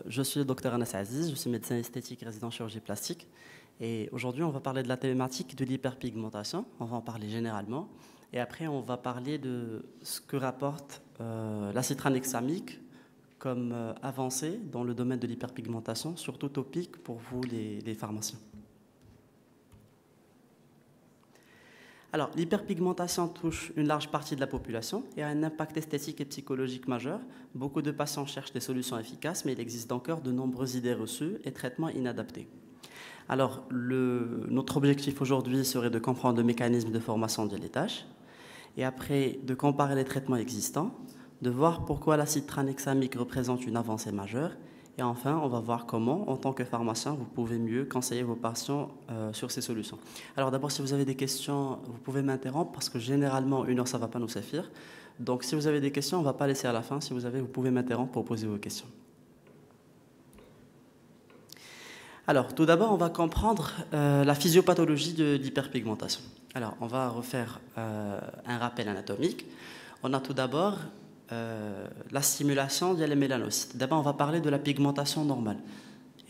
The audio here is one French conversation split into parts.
Je suis le docteur Anas Aziz, je suis médecin esthétique résident en chirurgie plastique. Et aujourd'hui, on va parler de la thématique de l'hyperpigmentation. On va en parler généralement. Et après, on va parler de ce que rapporte l'acide tranexamique comme avancée dans le domaine de l'hyperpigmentation, surtout topique pour vous, les pharmaciens. Alors, l'hyperpigmentation touche une large partie de la population et a un impact esthétique et psychologique majeur. Beaucoup de patients cherchent des solutions efficaces, mais il existe encore de nombreuses idées reçues et traitements inadaptés. Alors, notre objectif aujourd'hui serait de comprendre le mécanisme de formation de tâches et après de comparer les traitements existants, de voir pourquoi l'acide tranexamique représente une avancée majeure et enfin, on va voir comment, en tant que pharmacien, vous pouvez mieux conseiller vos patients sur ces solutions. Alors d'abord, si vous avez des questions, vous pouvez m'interrompre parce que généralement, 1 heure, ça ne va pas nous suffire. Donc si vous avez des questions, on ne va pas laisser à la fin. Si vous pouvez m'interrompre pour poser vos questions. Alors, tout d'abord, on va comprendre la physiopathologie de l'hyperpigmentation. Alors, on va refaire un rappel anatomique. On a tout d'abord la stimulation des mélanocytes. D'abord, on va parler de la pigmentation normale.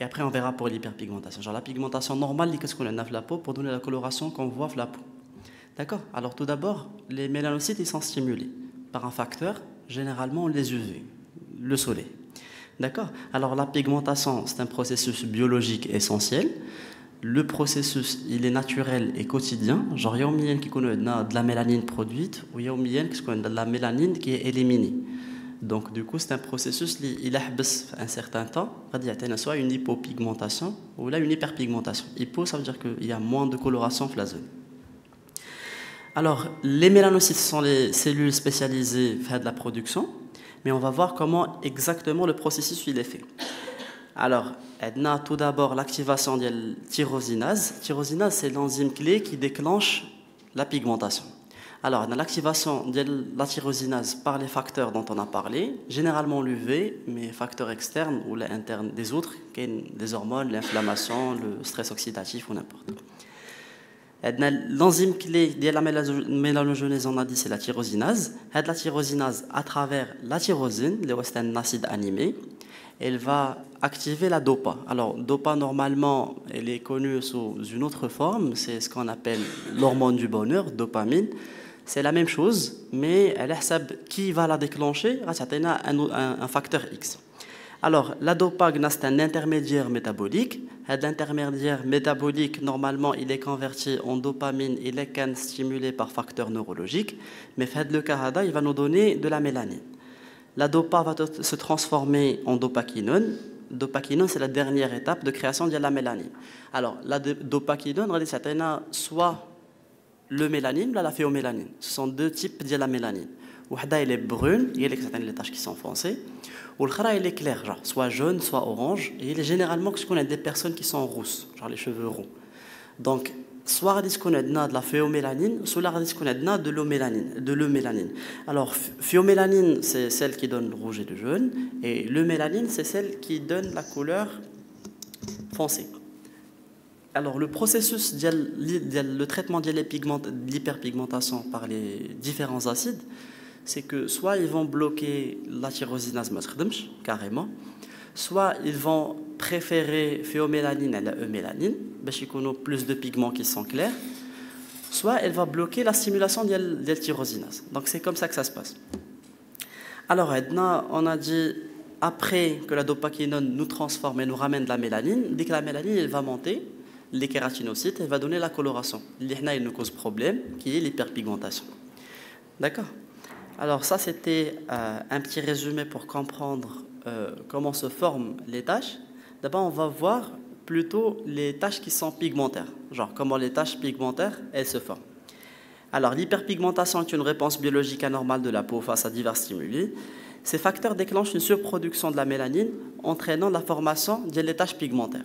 Et après, on verra pour l'hyperpigmentation. Genre, la pigmentation normale, qu'est-ce qu'on a dans la peau pour donner la coloration qu'on voit dans la peau. D'accord? Alors, tout d'abord, les mélanocytes, ils sont stimulés par un facteur, généralement les UV, le soleil. D'accord? Alors, la pigmentation, c'est un processus biologique essentiel. Le processus, il est naturel et quotidien. Genre, il y a de la mélanine produite ou il y a de la mélanine qui est éliminée. Donc, du coup, c'est un processus il a un certain temps. Il y a soit une hypopigmentation ou là une hyperpigmentation. Hypo, ça veut dire qu'il y a moins de coloration dans la zone. Alors, les mélanocytes sont les cellules spécialisées dans la production, mais on va voir comment exactement le processus il est fait. Alors, on a tout d'abord l'activation de la tyrosinase. La tyrosinase, c'est l'enzyme clé qui déclenche la pigmentation. Alors, on a l'activation de la tyrosinase par les facteurs dont on a parlé, généralement l'UV, mais facteurs externes ou internes des autres, des hormones, l'inflammation, le stress oxydatif ou n'importe. L'enzyme clé de la mélanogenèse, on a dit, c'est la tyrosinase. La tyrosinase, à travers la tyrosine, c'est un acide aminé, elle va activer la DOPA. Alors, DOPA, normalement, elle est connue sous une autre forme, c'est ce qu'on appelle l'hormone du bonheur, dopamine. C'est la même chose, mais elle sait qui va la déclencher, c'est un facteur X. Alors, la DOPA, c'est un intermédiaire métabolique. L'intermédiaire métabolique, normalement, il est converti en dopamine, il est stimulé par facteur neurologique, mais dans le cas, il va nous donner de la mélanine. La DOPA va se transformer en dopaquinone. Dopaquinone, c'est la dernière étape de création de la mélanine. Alors, la dopaquinone, c'est soit le mélanine, la phéomélanine. Ce sont deux types de la mélanine. Une elle est brune, il y a les taches qui sont foncées. Ou l'autre elle est claire, genre, soit jaune, soit orange. Et il est généralement qu'on a des personnes qui sont rousses, genre les cheveux roux. Donc, soit on a de la phéomélanine, soit on a de l'eumélanine. Alors, phéomélanine, c'est celle qui donne le rouge et le jaune. Et l'eumélanine, c'est celle qui donne la couleur foncée. Alors, le processus, le traitement de l'hyperpigmentation par les différents acides, c'est que soit ils vont bloquer la tyrosinase carrément, soit ils vont préférer phéomélanine à la eumélanine, parce qu'ils ont plus de pigments qui sont clairs, soit elle va bloquer la stimulation de la tyrosinase. Donc c'est comme ça que ça se passe. Alors, on a dit, après que la dopaquinone nous transforme et nous ramène de la mélanine, dès que la mélanine elle va monter, les kératinocytes, elle va donner la coloration. Il nous cause problème, qui est l'hyperpigmentation. D'accord? Alors ça, c'était un petit résumé pour comprendre comment se forment les taches. D'abord, on va voir plutôt les taches qui sont pigmentaires, genre comment les taches pigmentaires, elles se forment. Alors, l'hyperpigmentation est une réponse biologique anormale de la peau face à divers stimuli. Ces facteurs déclenchent une surproduction de la mélanine, entraînant la formation des taches pigmentaires.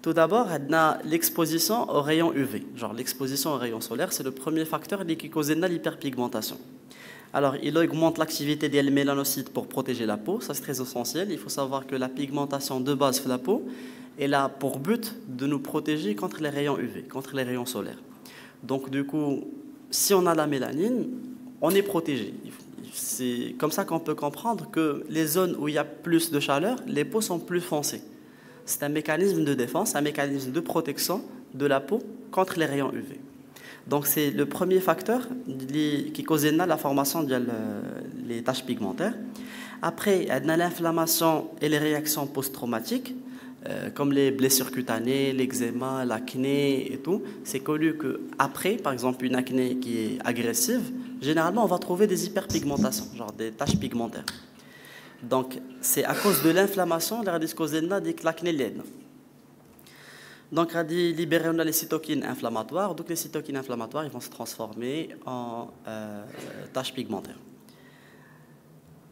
Tout d'abord, on a l'exposition aux rayons UV. Genre, l'exposition aux rayons solaires, c'est le premier facteur qui cause l'hyperpigmentation. Alors, il augmente l'activité des mélanocytes pour protéger la peau, ça c'est très essentiel. Il faut savoir que la pigmentation de base de la peau, elle a pour but de nous protéger contre les rayons UV, contre les rayons solaires. Donc, du coup, si on a la mélanine, on est protégé. c'est comme ça qu'on peut comprendre que les zones où il y a plus de chaleur, les peaux sont plus foncées. C'est un mécanisme de défense, un mécanisme de protection de la peau contre les rayons UV. Donc c'est le premier facteur qui cause la formation des taches pigmentaires. Après, on a l'inflammation et les réactions post-traumatiques, comme les blessures cutanées, l'eczéma, l'acné et tout. C'est connu qu'après, par exemple, une acné qui est agressive, généralement, on va trouver des hyperpigmentations, genre des taches pigmentaires. Donc, c'est à cause de l'inflammation, qui cause l'acné laine. Donc, on dit libérer les cytokines inflammatoires. Donc, les cytokines inflammatoires, ils vont se transformer en taches pigmentaires.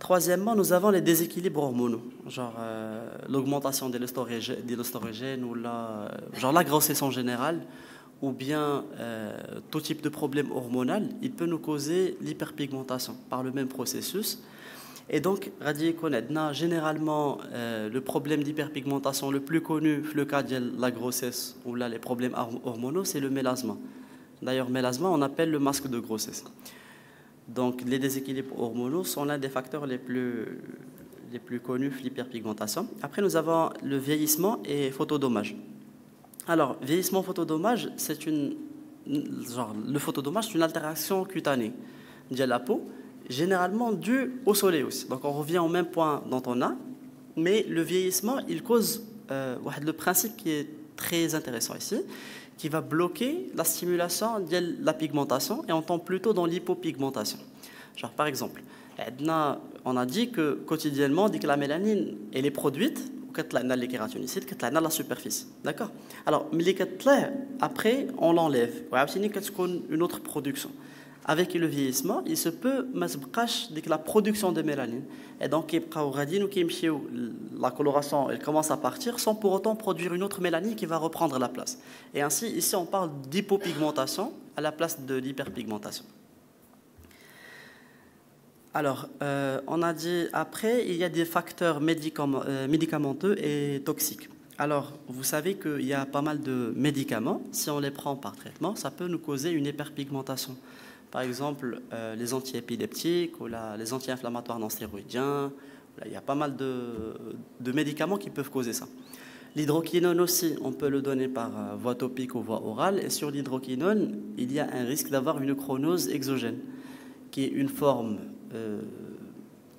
Troisièmement, nous avons les déséquilibres hormonaux, genre l'augmentation de l'œstrogène ou la grossesse en général, ou bien tout type de problème hormonal, il peut nous causer l'hyperpigmentation par le même processus. Et donc, généralement, le problème d'hyperpigmentation le plus connu, le cas de la grossesse ou là, les problèmes hormonaux, c'est le mélasma. D'ailleurs, mélasma, on appelle le masque de grossesse. Donc, les déséquilibres hormonaux sont l'un des facteurs les plus connus de l'hyperpigmentation. Après, nous avons le vieillissement et photodommage. Alors, vieillissement, photodommage, le photodommage, c'est une altération cutanée de la peau, généralement due au soleil aussi. Donc, on revient au même point dont on a, mais le vieillissement, il cause le principe qui est très intéressant ici, qui va bloquer la stimulation de la pigmentation et on tombe plutôt dans l'hypopigmentation. Genre, par exemple, on a dit que quotidiennement, la mélanine elle est produite, les kératinocytes, la superficie. D'accord? Alors, après, on l'enlève. Une autre production. Avec le vieillissement, il se peut que la production de mélanine. Et donc, la coloration elle commence à partir sans pour autant produire une autre mélanine qui va reprendre la place. Et ainsi, ici, on parle d'hypopigmentation à la place de l'hyperpigmentation. Alors, on a dit après, il y a des facteurs médicamenteux et toxiques. Alors, vous savez qu'il y a pas mal de médicaments, si on les prend par traitement, ça peut nous causer une hyperpigmentation. Par exemple, les antiépileptiques ou les anti-inflammatoires non stéroïdiens. Il y a pas mal de médicaments qui peuvent causer ça. L'hydroquinone aussi, on peut le donner par voie topique ou voie orale. Et sur l'hydroquinone, il y a un risque d'avoir une chronose exogène, qui est une forme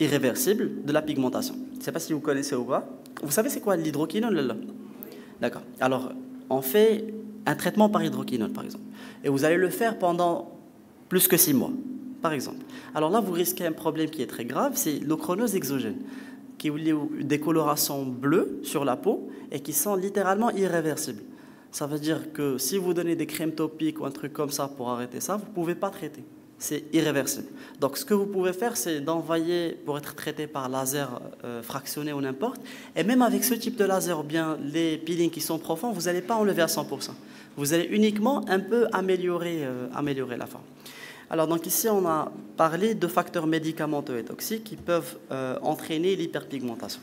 irréversible de la pigmentation. Je ne sais pas si vous connaissez ou pas. Vous savez c'est quoi l'hydroquinone là? D'accord. Alors, on fait un traitement par hydroquinone, par exemple. Et vous allez le faire pendant plus que 6 mois, par exemple. Alors là, vous risquez un problème qui est très grave, c'est l'ochronose exogène, qui est des colorations bleues sur la peau et qui sont littéralement irréversibles. Ça veut dire que si vous donnez des crèmes topiques ou un truc comme ça pour arrêter ça, vous ne pouvez pas traiter. C'est irréversible. Donc ce que vous pouvez faire, c'est d'envoyer pour être traité par laser fractionné ou n'importe. Et même avec ce type de laser ou bien les peelings qui sont profonds, vous n'allez pas enlever à 100%. Vous allez uniquement un peu améliorer la forme. Alors donc ici, on a parlé de facteurs médicamenteux et toxiques qui peuvent entraîner l'hyperpigmentation.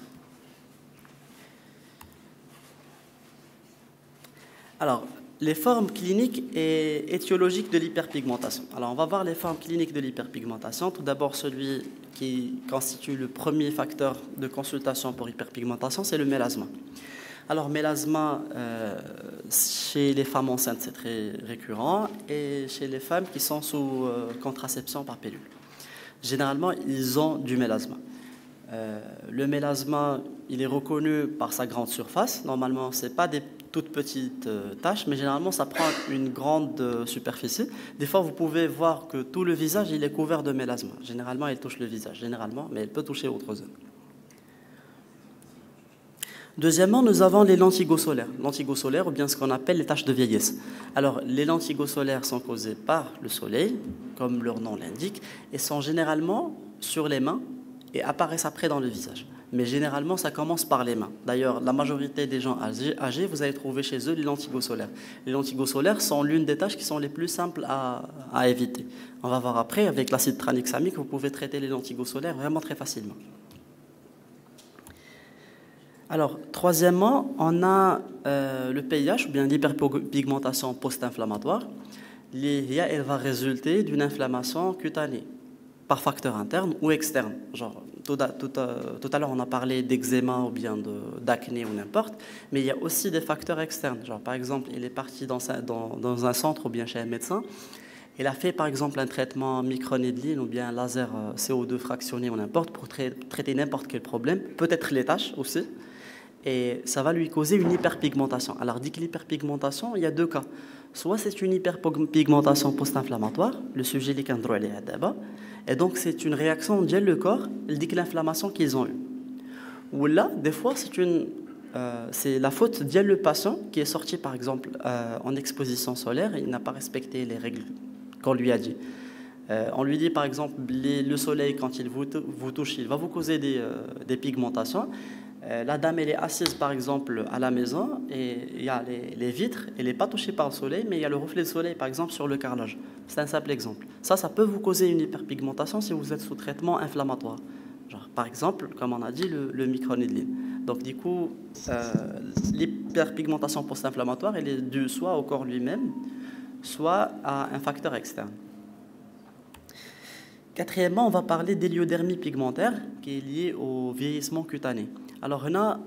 Alors, les formes cliniques et étiologiques de l'hyperpigmentation. Alors, on va voir les formes cliniques de l'hyperpigmentation. Tout d'abord, celui qui constitue le premier facteur de consultation pour hyperpigmentation, c'est le mélasma. Alors, mélasma, chez les femmes enceintes, c'est très récurrent, et chez les femmes qui sont sous contraception par pilule. Généralement, ils ont du mélasma. Le mélasma, il est reconnu par sa grande surface. Normalement, ce n'est pas des toutes petites taches, mais généralement, ça prend une grande superficie. Des fois, vous pouvez voir que tout le visage, il est couvert de mélasma. Généralement, elle touche le visage, mais elle peut toucher autres zones. Deuxièmement, nous avons les lentigos solaires. Lentigos solaires, ou bien ce qu'on appelle les taches de vieillesse. Alors, les lentigos solaires sont causées par le soleil, comme leur nom l'indique, et sont généralement sur les mains et apparaissent après dans le visage. Mais généralement, ça commence par les mains. D'ailleurs, la majorité des gens âgés, vous allez trouver chez eux les lentigos solaires. Les lentigos solaires sont l'une des tâches qui sont les plus simples à éviter. On va voir après, avec l'acide tranexamique, vous pouvez traiter les lentigos solaires vraiment très facilement. Alors, troisièmement, on a le PIH, ou bien l'hyperpigmentation post-inflammatoire. L'IA, elle va résulter d'une inflammation cutanée. par facteur interne ou externe. Genre, tout à l'heure, on a parlé d'eczéma ou bien d'acné ou n'importe, mais il y a aussi des facteurs externes. Genre, par exemple, il est parti dans un centre ou bien chez un médecin, il a fait par exemple un traitement micronédline ou bien un laser CO2 fractionné ou n'importe pour traiter n'importe quel problème, peut-être les taches aussi, et ça va lui causer une hyperpigmentation. Alors, dit que l'hyperpigmentation, il y a deux cas. Soit c'est une hyperpigmentation post-inflammatoire, le sujet est qu'un droit d'abord, et donc c'est une réaction de le corps, il dit que l'inflammation qu'ils ont eue. Ou là, des fois, c'est la faute de le patient qui est sorti par exemple en exposition solaire, et il n'a pas respecté les règles qu'on lui a dit. On lui dit par exemple le soleil quand il vous touche, il va vous causer des pigmentations. La dame elle est assise par exemple à la maison et il y a les vitres, elle n'est pas touchée par le soleil, mais il y a le reflet de soleil par exemple sur le carrelage. C'est un simple exemple. Ça peut vous causer une hyperpigmentation si vous êtes sous traitement inflammatoire. Genre, par exemple, comme on a dit, le micronédline. Donc du coup, l'hyperpigmentation post-inflammatoire elle est due soit au corps lui-même, soit à un facteur externe. Quatrièmement, on va parler d'héliodermie pigmentaire qui est liée au vieillissement cutané. Alors, on a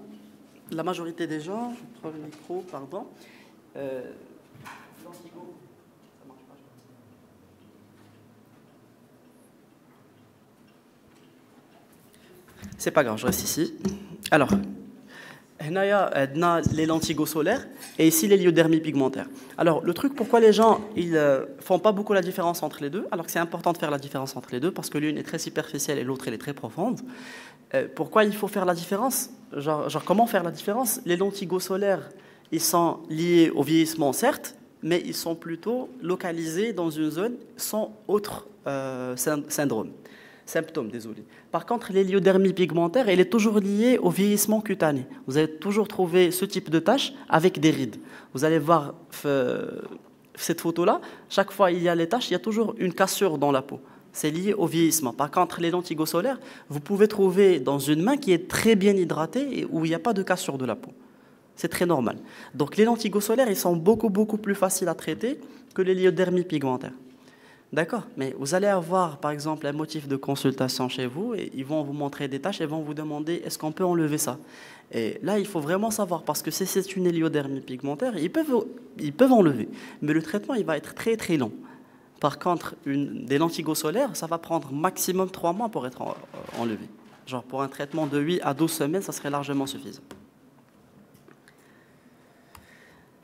la majorité des gens, je prends le micro, pardon. C'est pas grave, je reste ici. Alors, on a les lentilles solaires et ici l'héliodermie pigmentaire. Alors, le truc, pourquoi les gens ils font pas beaucoup la différence entre les deux, alors que c'est important de faire la différence entre les deux, parce que l'une est très superficielle et l'autre elle est très profonde. Pourquoi il faut faire la différence? Genre, comment faire la différence? Les lentilles solaires, ils sont liés au vieillissement, certes, mais ils sont plutôt localisés dans une zone sans autre symptômes, désolé. Par contre, l'héliodermie pigmentaire, elle est toujours liée au vieillissement cutané. Vous allez toujours trouver ce type de tache avec des rides. Vous allez voir cette photo-là, chaque fois il y a les taches, il y a toujours une cassure dans la peau. C'est lié au vieillissement. Par contre, les lentilles solaires, vous pouvez trouver dans une main qui est très bien hydratée et où il n'y a pas de cassure de la peau. C'est très normal. Donc les lentilles solaires, ils sont beaucoup plus faciles à traiter que l'héliodermie pigmentaire. D'accord, mais vous allez avoir par exemple un motif de consultation chez vous et ils vont vous montrer des tâches et vont vous demander est-ce qu'on peut enlever ça. Et là, il faut vraiment savoir parce que si c'est une héliodermie pigmentaire, ils peuvent enlever, mais le traitement il va être très long. Par contre, des lentilles solaires, ça va prendre maximum 3 mois pour être enlevé. Genre pour un traitement de 8 à 12 semaines, ça serait largement suffisant.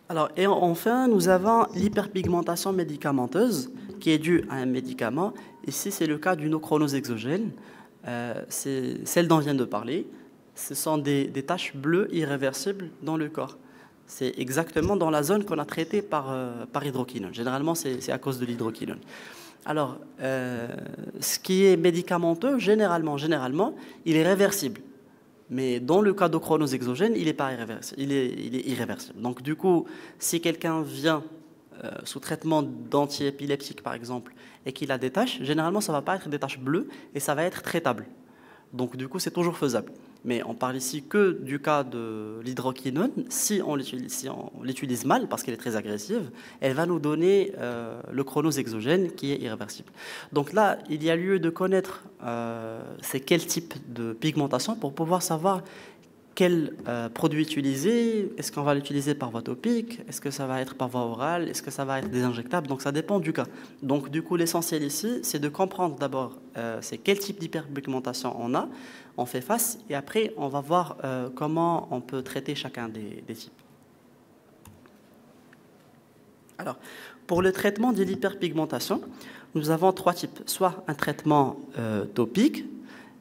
Alors, et enfin, nous avons l'hyperpigmentation médicamenteuse qui est due à un médicament. Ici, c'est le cas d'une ochronose exogène. C'est celle dont on vient de parler. Ce sont des taches bleues irréversibles dans le corps. C'est exactement dans la zone qu'on a traitée par hydroquinone. Généralement, c'est à cause de l'hydroquinone. Alors, ce qui est médicamenteux, généralement, il est réversible. Mais dans le cas d'ochronose exogène, il est irréversible. Donc du coup, si quelqu'un vient sous traitement d'antiépileptique par exemple, et qu'il a des taches, généralement ça ne va pas être des taches bleues et ça va être traitable. Donc du coup, c'est toujours faisable. Mais on parle ici que du cas de l'hydroquinone. Si on l'utilise mal, parce qu'elle est très agressive, elle va nous donner le chronose exogène qui est irréversible. Donc là, il y a lieu de connaître c'est quel type de pigmentation pour pouvoir savoir quel produit utiliser. Est-ce qu'on va l'utiliser par voie topique? Est-ce que ça va être par voie orale? Est-ce que ça va être des injectables? Donc ça dépend du cas. Donc du coup, l'essentiel ici, c'est de comprendre d'abord c'est quel type d'hyperpigmentation on fait face, et après on va voir comment on peut traiter chacun des types. Alors, pour le traitement de l'hyperpigmentation, nous avons 3 types. Soit un traitement topique,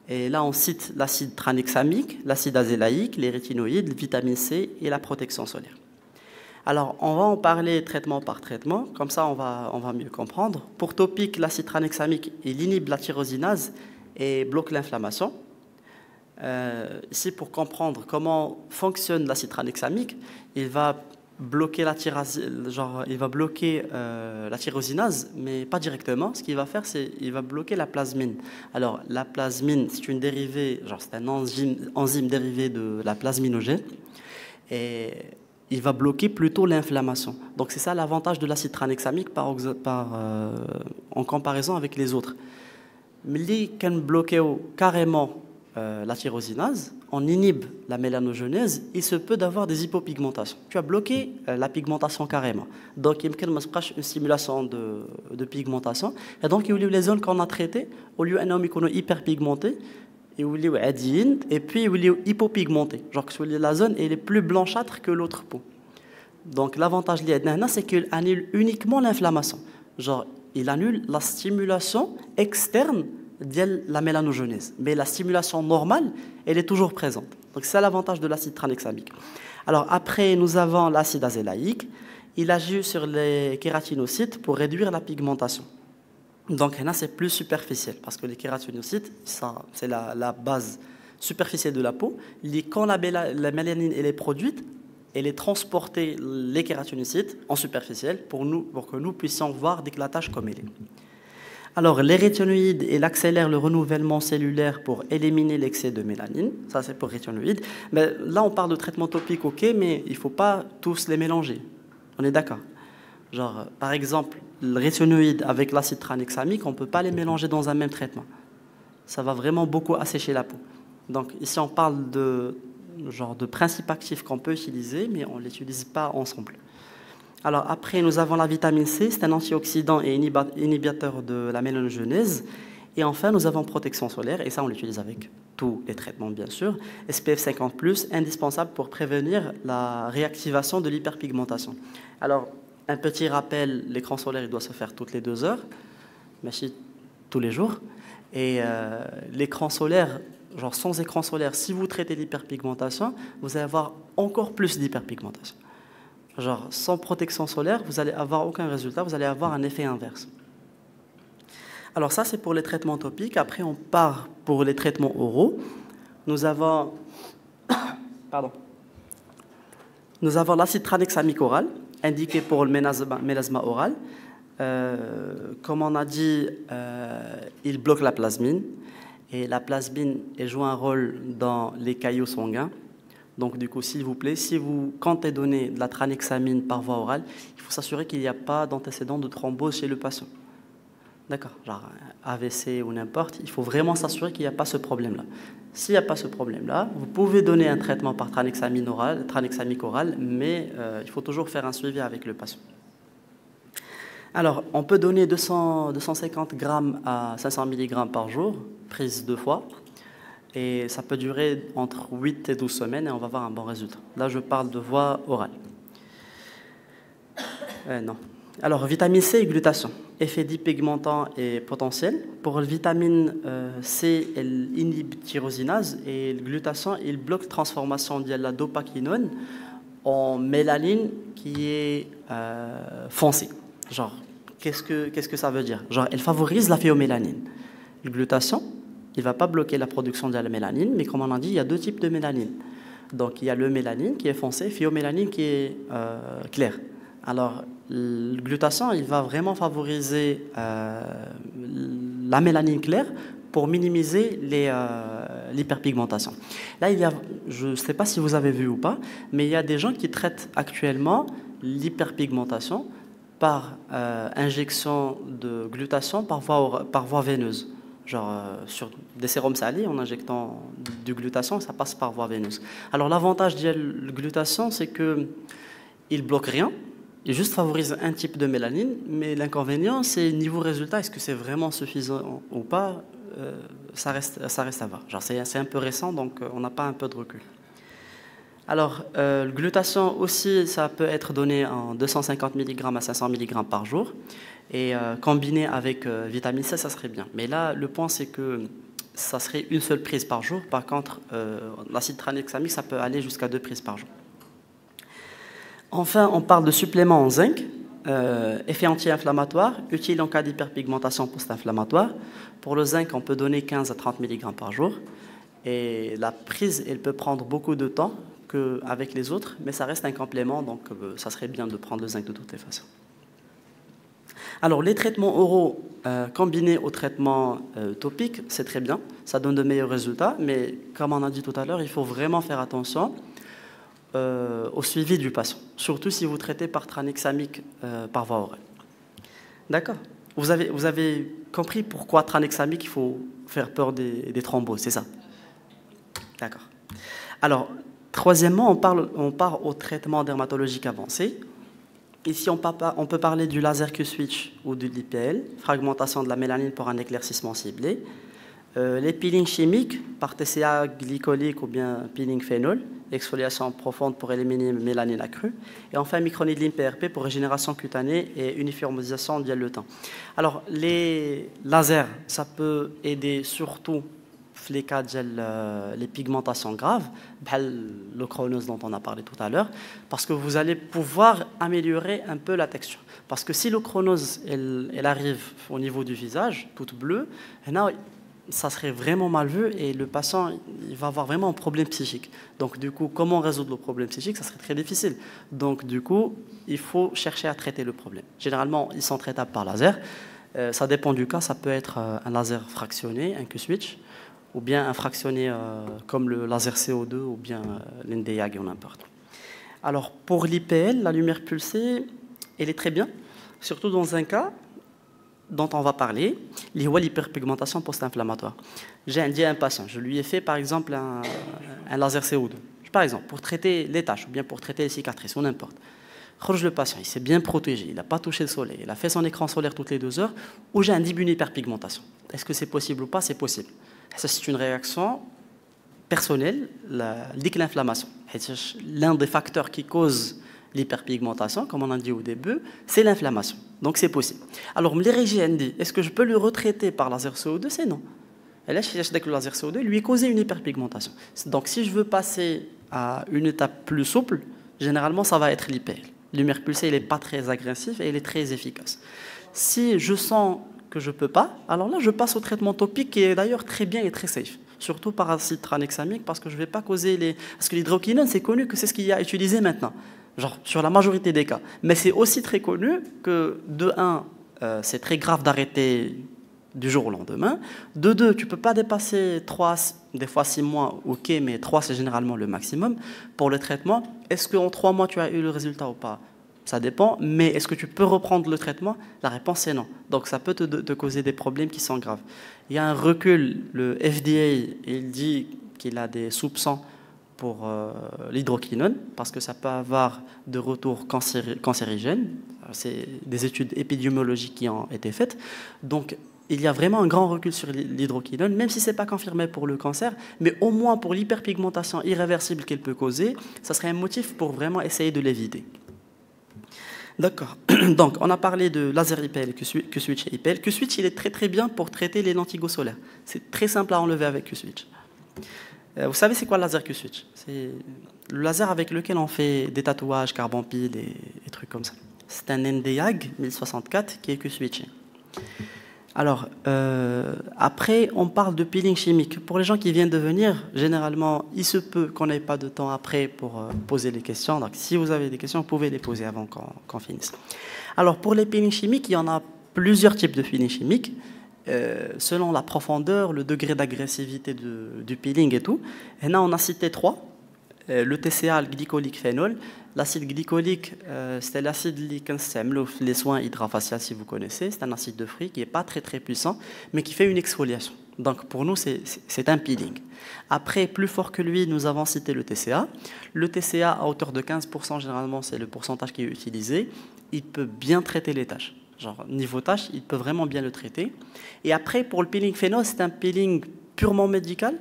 et là on cite l'acide tranexamique, l'acide azélaïque, les rétinoïdes, la vitamine C et la protection solaire. Alors, on va en parler traitement par traitement, comme ça on va mieux comprendre. Pour topique, l'acide tranexamique, il inhibe la tyrosinase et bloque l'inflammation. Ici, pour comprendre comment fonctionne l'acide tranexamique, il va bloquer la tyrosinase, mais pas directement. Ce qu'il va faire, c'est qu'il va bloquer la plasmine. Alors, la plasmine, c'est une dérivée, c'est un enzyme dérivé de la plasminogène, et il va bloquer plutôt l'inflammation. Donc, c'est ça l'avantage de l'acide tranexamique en comparaison avec les autres. Mais quand bloquer carrément la tyrosinase, on inhibe la mélanogenèse, il se peut d'avoir des hypopigmentations. Tu as bloqué la pigmentation carrément. Donc, il y a une stimulation de pigmentation. Et donc, il y a les zones qu'on a traitées, au lieu d'un hyperpigmenté, et puis il y a hypopigmenté. Genre que la zone elle est plus blanchâtre que l'autre peau. Donc, l'avantage lié à c'est qu'il annule uniquement l'inflammation. Genre, il annule la stimulation externe de la mélanogenèse. Mais la stimulation normale, elle est toujours présente. Donc, c'est l'avantage de l'acide tranexamique. Alors, après, nous avons l'acide azélaïque. Il agit sur les kératinocytes pour réduire la pigmentation. Donc, là, c'est plus superficiel parce que les kératinocytes, c'est la base superficielle de la peau. Quand la mélanine elle est produite, elle est transportée, les kératinocytes, en superficiel pour que nous puissions voir d'éclatage comme elle est. Alors, les rétinoïdes, ils accélèrent le renouvellement cellulaire pour éliminer l'excès de mélanine. Ça, c'est pour rétinoïdes. Mais là, on parle de traitement topique, ok, mais il ne faut pas tous les mélanger. On est d'accord? Genre, par exemple, le rétinoïde avec l'acide tranexamique, on ne peut pas les mélanger dans un même traitement. Ça va vraiment beaucoup assécher la peau. Donc, ici, on parle de principe actif qu'on peut utiliser, mais on ne l'utilise pas ensemble. Alors après, nous avons la vitamine C, c'est un antioxydant et inhibiteur de la mélanogenèse. Et enfin, nous avons protection solaire, et ça, on l'utilise avec tous les traitements, bien sûr. SPF 50+, indispensable pour prévenir la réactivation de l'hyperpigmentation. Alors, un petit rappel, l'écran solaire, il doit se faire toutes les 2 heures, mais tous les jours. Et l'écran solaire, genre sans écran solaire, si vous traitez l'hyperpigmentation, vous allez avoir encore plus d'hyperpigmentation. Genre, sans protection solaire, vous n'allez avoir aucun résultat, vous allez avoir un effet inverse. Alors ça, c'est pour les traitements topiques. Après, on part pour les traitements oraux. Nous avons l'acide tranexamique oral, indiqué pour le mélasma oral. Comme on a dit, il bloque la plasmine. Et la plasmine elle joue un rôle dans les caillots sanguins. Donc, du coup, s'il vous plaît, si vous comptez donner de la tranexamine par voie orale, il faut s'assurer qu'il n'y a pas d'antécédent de thrombose chez le patient. D'accord? Genre AVC ou n'importe, il faut vraiment s'assurer qu'il n'y a pas ce problème-là. S'il n'y a pas ce problème-là, vous pouvez donner un traitement par tranexamique orale, mais il faut toujours faire un suivi avec le patient. Alors, on peut donner 250 grammes à 500 mg par jour, prise 2 fois. Et ça peut durer entre 8 et 12 semaines et on va avoir un bon résultat. Là, je parle de voie orale. Non. Alors, vitamine C et glutathion. Effet dipigmentant et potentiel. Pour la vitamine C, elle inhibe tyrosinase et le glutathion, il bloque la transformation de la dopaquinone en mélanine qui est foncée. Genre, qu'est-ce que ça veut dire? Genre, elle favorise la phéomélanine. Le glutathion, il ne va pas bloquer la production de la mélanine, mais comme on a dit, il y a 2 types de mélanine. Donc, il y a le mélanine qui est foncé, phéomélanine qui est claire. Alors, le glutathion, il va vraiment favoriser la mélanine claire pour minimiser l'hyperpigmentation. Là, je ne sais pas si vous avez vu ou pas, mais il y a des gens qui traitent actuellement l'hyperpigmentation par injection de glutathion par voie veineuse. Genre sur des sérums salés, en injectant du glutathion, ça passe par voie veineuse. Alors l'avantage du glutathion, c'est qu'il ne bloque rien, il juste favorise un type de mélanine, mais l'inconvénient, c'est niveau résultat, est-ce que c'est vraiment suffisant ou pas, ça reste à voir. Genre c'est un peu récent, donc on n'a pas un peu de recul. Alors, le glutathion aussi, ça peut être donné en 250 mg à 500 mg par jour. Et combiné avec vitamine C, ça serait bien. Mais là, le point, c'est que ça serait une seule prise par jour. Par contre, l'acide tranexamique, ça peut aller jusqu'à 2 prises par jour. Enfin, on parle de suppléments en zinc. Effet anti-inflammatoire, utile en cas d'hyperpigmentation post-inflammatoire. Pour le zinc, on peut donner 15 à 30 mg par jour. Et la prise, elle peut prendre beaucoup de temps qu'avec les autres, mais ça reste un complément, donc ça serait bien de prendre le zinc de toutes les façons. Alors, les traitements oraux combinés aux traitements topiques, c'est très bien, ça donne de meilleurs résultats, mais comme on a dit tout à l'heure, il faut vraiment faire attention au suivi du patient, surtout si vous traitez par tranexamique par voie orale. D'accord? vous avez compris pourquoi tranexamique, il faut faire peur des thromboses, c'est ça? D'accord. Alors, troisièmement, on part au traitement dermatologique avancé. Ici, on peut parler du laser Q-switch ou de l'IPL, fragmentation de la mélanine pour un éclaircissement ciblé. Les peelings chimiques par TCA glycolique ou bien peeling phénol, exfoliation profonde pour éliminer mélanine accrue. Et enfin, micronidline PRP pour régénération cutanée et uniformisation via le temps. Alors, les lasers, ça peut aider surtout les cas de les pigmentations graves, le chronose dont on a parlé tout à l'heure, parce que vous allez pouvoir améliorer un peu la texture. Parce que si le chronose elle arrive au niveau du visage, toute bleue, ça serait vraiment mal vu et le patient il va avoir vraiment un problème psychique. Donc du coup, comment résoudre le problème psychique? Ça serait très difficile. Donc du coup, il faut chercher à traiter le problème. Généralement, ils sont traitables par laser. Ça dépend du cas, ça peut être un laser fractionné, un Q-switch, ou bien un fractionné comme le laser CO2 ou bien l'NDIAG ou n'importe. Alors pour l'IPL, la lumière pulsée, elle est très bien, surtout dans un cas dont on va parler, l'hyperpigmentation post-inflammatoire. J'ai dit à un patient, je lui ai fait par exemple un laser CO2, par exemple pour traiter les taches ou bien pour traiter les cicatrices ou n'importe. Le patient, il s'est bien protégé, il n'a pas touché le soleil, il a fait son écran solaire toutes les 2 heures, ou j'ai un début d'hyperpigmentation. Est-ce que c'est possible ou pas? C'est possible. Ça, c'est une réaction personnelle, l'inflammation. L'un des facteurs qui cause l'hyperpigmentation, comme on a dit au début, c'est l'inflammation. Donc c'est possible. Alors, est-ce que je peux le retraiter par laser CO2? C'est non. Et là, le laser CO2 lui causer une hyperpigmentation. Donc si je veux passer à une étape plus souple, généralement ça va être l'IPL. Le lumière pulsée, il n'est pas très agressif et il est très efficace. Si je sens que je ne peux pas, alors là je passe au traitement topique qui est d'ailleurs très bien et très safe. Surtout par acide tranexamique parce que je ne vais pas causer les... Parce que l'hydroquinone, c'est connu que c'est ce qu'il y a utilisé maintenant. Genre sur la majorité des cas. Mais c'est aussi très connu que, de 1, c'est très grave d'arrêter du jour au lendemain. De 2, tu ne peux pas dépasser 3, des fois 6 mois, ok, mais 3, c'est généralement le maximum pour le traitement. Est-ce qu'en 3 mois, tu as eu le résultat ou pas? Ça dépend, mais est-ce que tu peux reprendre le traitement? La réponse est non. Donc ça peut te causer des problèmes qui sont graves. Il y a un recul, le FDA, il dit qu'il a des soupçons pour l'hydroquinone, parce que ça peut avoir de retours cancérigènes. C'est des études épidémiologiques qui ont été faites. Donc il y a vraiment un grand recul sur l'hydroquinone, même si ce n'est pas confirmé pour le cancer, mais au moins pour l'hyperpigmentation irréversible qu'elle peut causer, ça serait un motif pour vraiment essayer de l'éviter. D'accord. Donc, on a parlé de laser IPL, Q-switch et IPL. Q-switch, il est très très bien pour traiter les lentilles solaires. C'est très simple à enlever avec Q-switch. Vous savez c'est quoi le laser Q-switch? C'est le laser avec lequel on fait des tatouages, carbon pile et trucs comme ça. C'est un NDIAG 1064 qui est Q-switché. Alors, après, on parle de peeling chimique. Pour les gens qui viennent de venir, généralement, il se peut qu'on n'ait pas de temps après pour poser les questions. Donc, si vous avez des questions, vous pouvez les poser avant qu'on finisse. Alors, pour les peelings chimiques, il y en a plusieurs types de peeling chimiques, selon la profondeur, le degré d'agressivité du peeling et tout. Et là, on a cité 3. Le TCA, le glycolique phénol. L'acide glycolique, c'est l'acide les soins hydrafaciales, si vous connaissez. C'est un acide de fruits qui n'est pas très très puissant, mais qui fait une exfoliation. Donc pour nous, c'est un peeling. Après, plus fort que lui, nous avons cité le TCA. Le TCA, à hauteur de 15%, généralement, c'est le pourcentage qui est utilisé. Il peut bien traiter les taches. Genre, niveau taches, il peut vraiment bien le traiter. Et après, pour le peeling phénol, c'est un peeling purement médical,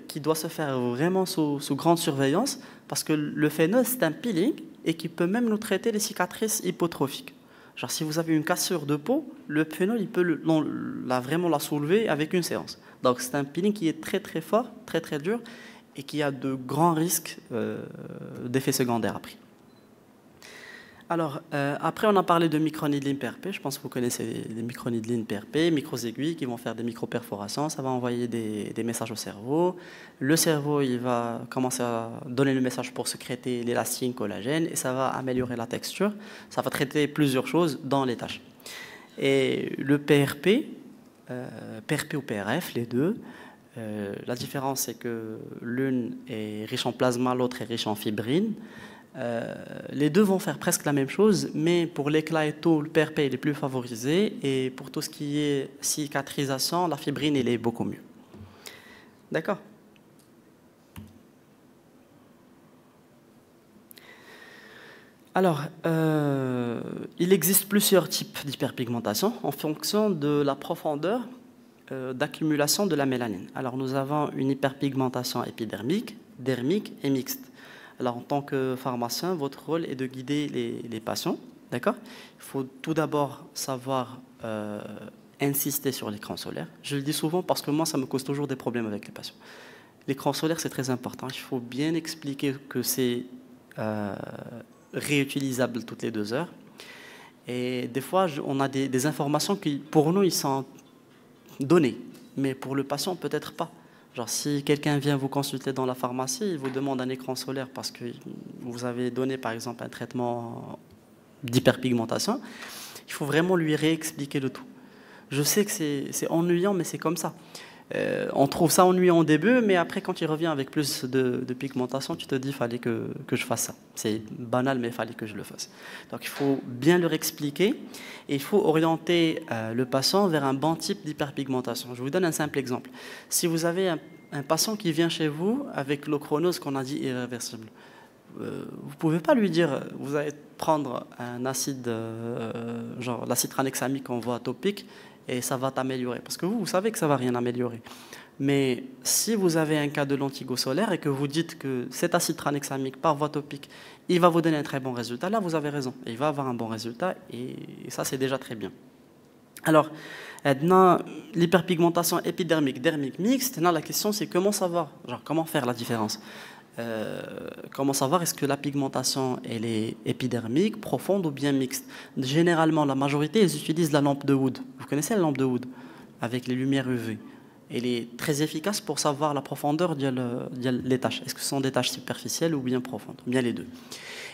qui doit se faire vraiment sous grande surveillance, parce que le phénol, c'est un peeling et qui peut même nous traiter les cicatrices hypotrophiques. Genre, si vous avez une cassure de peau, le phénol, il peut vraiment la soulever avec une séance. Donc, c'est un peeling qui est très très fort, très très dur, et qui a de grands risques d'effets secondaires après. Alors, après, on a parlé de micronidline PRP. Je pense que vous connaissez les micronidlines PRP, micro-aiguilles qui vont faire des micro-perforations. Ça va envoyer des messages au cerveau. Le cerveau, il va commencer à donner le message pour sécréter l'élastine, collagène, et ça va améliorer la texture. Ça va traiter plusieurs choses dans les tâches. Et le PRP, PRP ou PRF, les deux, la différence, c'est que l'une est riche en plasma, l'autre est riche en fibrine. Les deux vont faire presque la même chose, mais pour l'éclat et tout, le PRP il est plus favorisé, et pour tout ce qui est cicatrisation, la fibrine il est beaucoup mieux. D'accord? Alors, il existe plusieurs types d'hyperpigmentation en fonction de la profondeur d'accumulation de la mélanine. Alors, nous avons une hyperpigmentation épidermique, dermique et mixte. Alors, en tant que pharmacien, votre rôle est de guider les patients. D'accord? Il faut tout d'abord savoir insister sur l'écran solaire. Je le dis souvent parce que moi, ça me cause toujours des problèmes avec les patients. L'écran solaire, c'est très important. Il faut bien expliquer que c'est réutilisable toutes les 2 heures. Et des fois, on a des informations qui, pour nous, ils sont données, mais pour le patient, peut-être pas. Genre, si quelqu'un vient vous consulter dans la pharmacie, il vous demande un écran solaire parce que vous avez donné, par exemple, un traitement d'hyperpigmentation, il faut vraiment lui réexpliquer le tout. Je sais que c'est ennuyant, mais c'est comme ça. On trouve ça ennuyant au début, mais après, quand il revient avec plus de pigmentation, tu te dis, il fallait que je fasse ça. C'est banal, mais il fallait que je le fasse. Donc, il faut bien leur expliquer et il faut orienter le patient vers un bon type d'hyperpigmentation. Je vous donne un simple exemple. Si vous avez un patient qui vient chez vous avec l'ochronose qu'on a dit irréversible, vous ne pouvez pas lui dire, vous allez prendre un acide, genre l'acide tranexamique qu'on voit topique, et ça va t'améliorer. Parce que vous savez que ça ne va rien améliorer. Mais si vous avez un cas de lentigo solaire et que vous dites que cet acide tranexamique par voie topique, il va vous donner un très bon résultat, là vous avez raison. Il va avoir un bon résultat et ça c'est déjà très bien. Alors, l'hyperpigmentation épidermique, dermique, mixte, la question c'est comment savoir, genre comment faire la différence. Comment savoir est-ce que la pigmentation elle est épidermique, profonde ou bien mixte. Généralement, la majorité, ils utilisent la lampe de Wood. Vous connaissez la lampe de Wood avec les lumières UV. Elle est très efficace pour savoir la profondeur des taches. Est-ce que ce sont des taches superficielles ou bien profondes, ou bien les deux.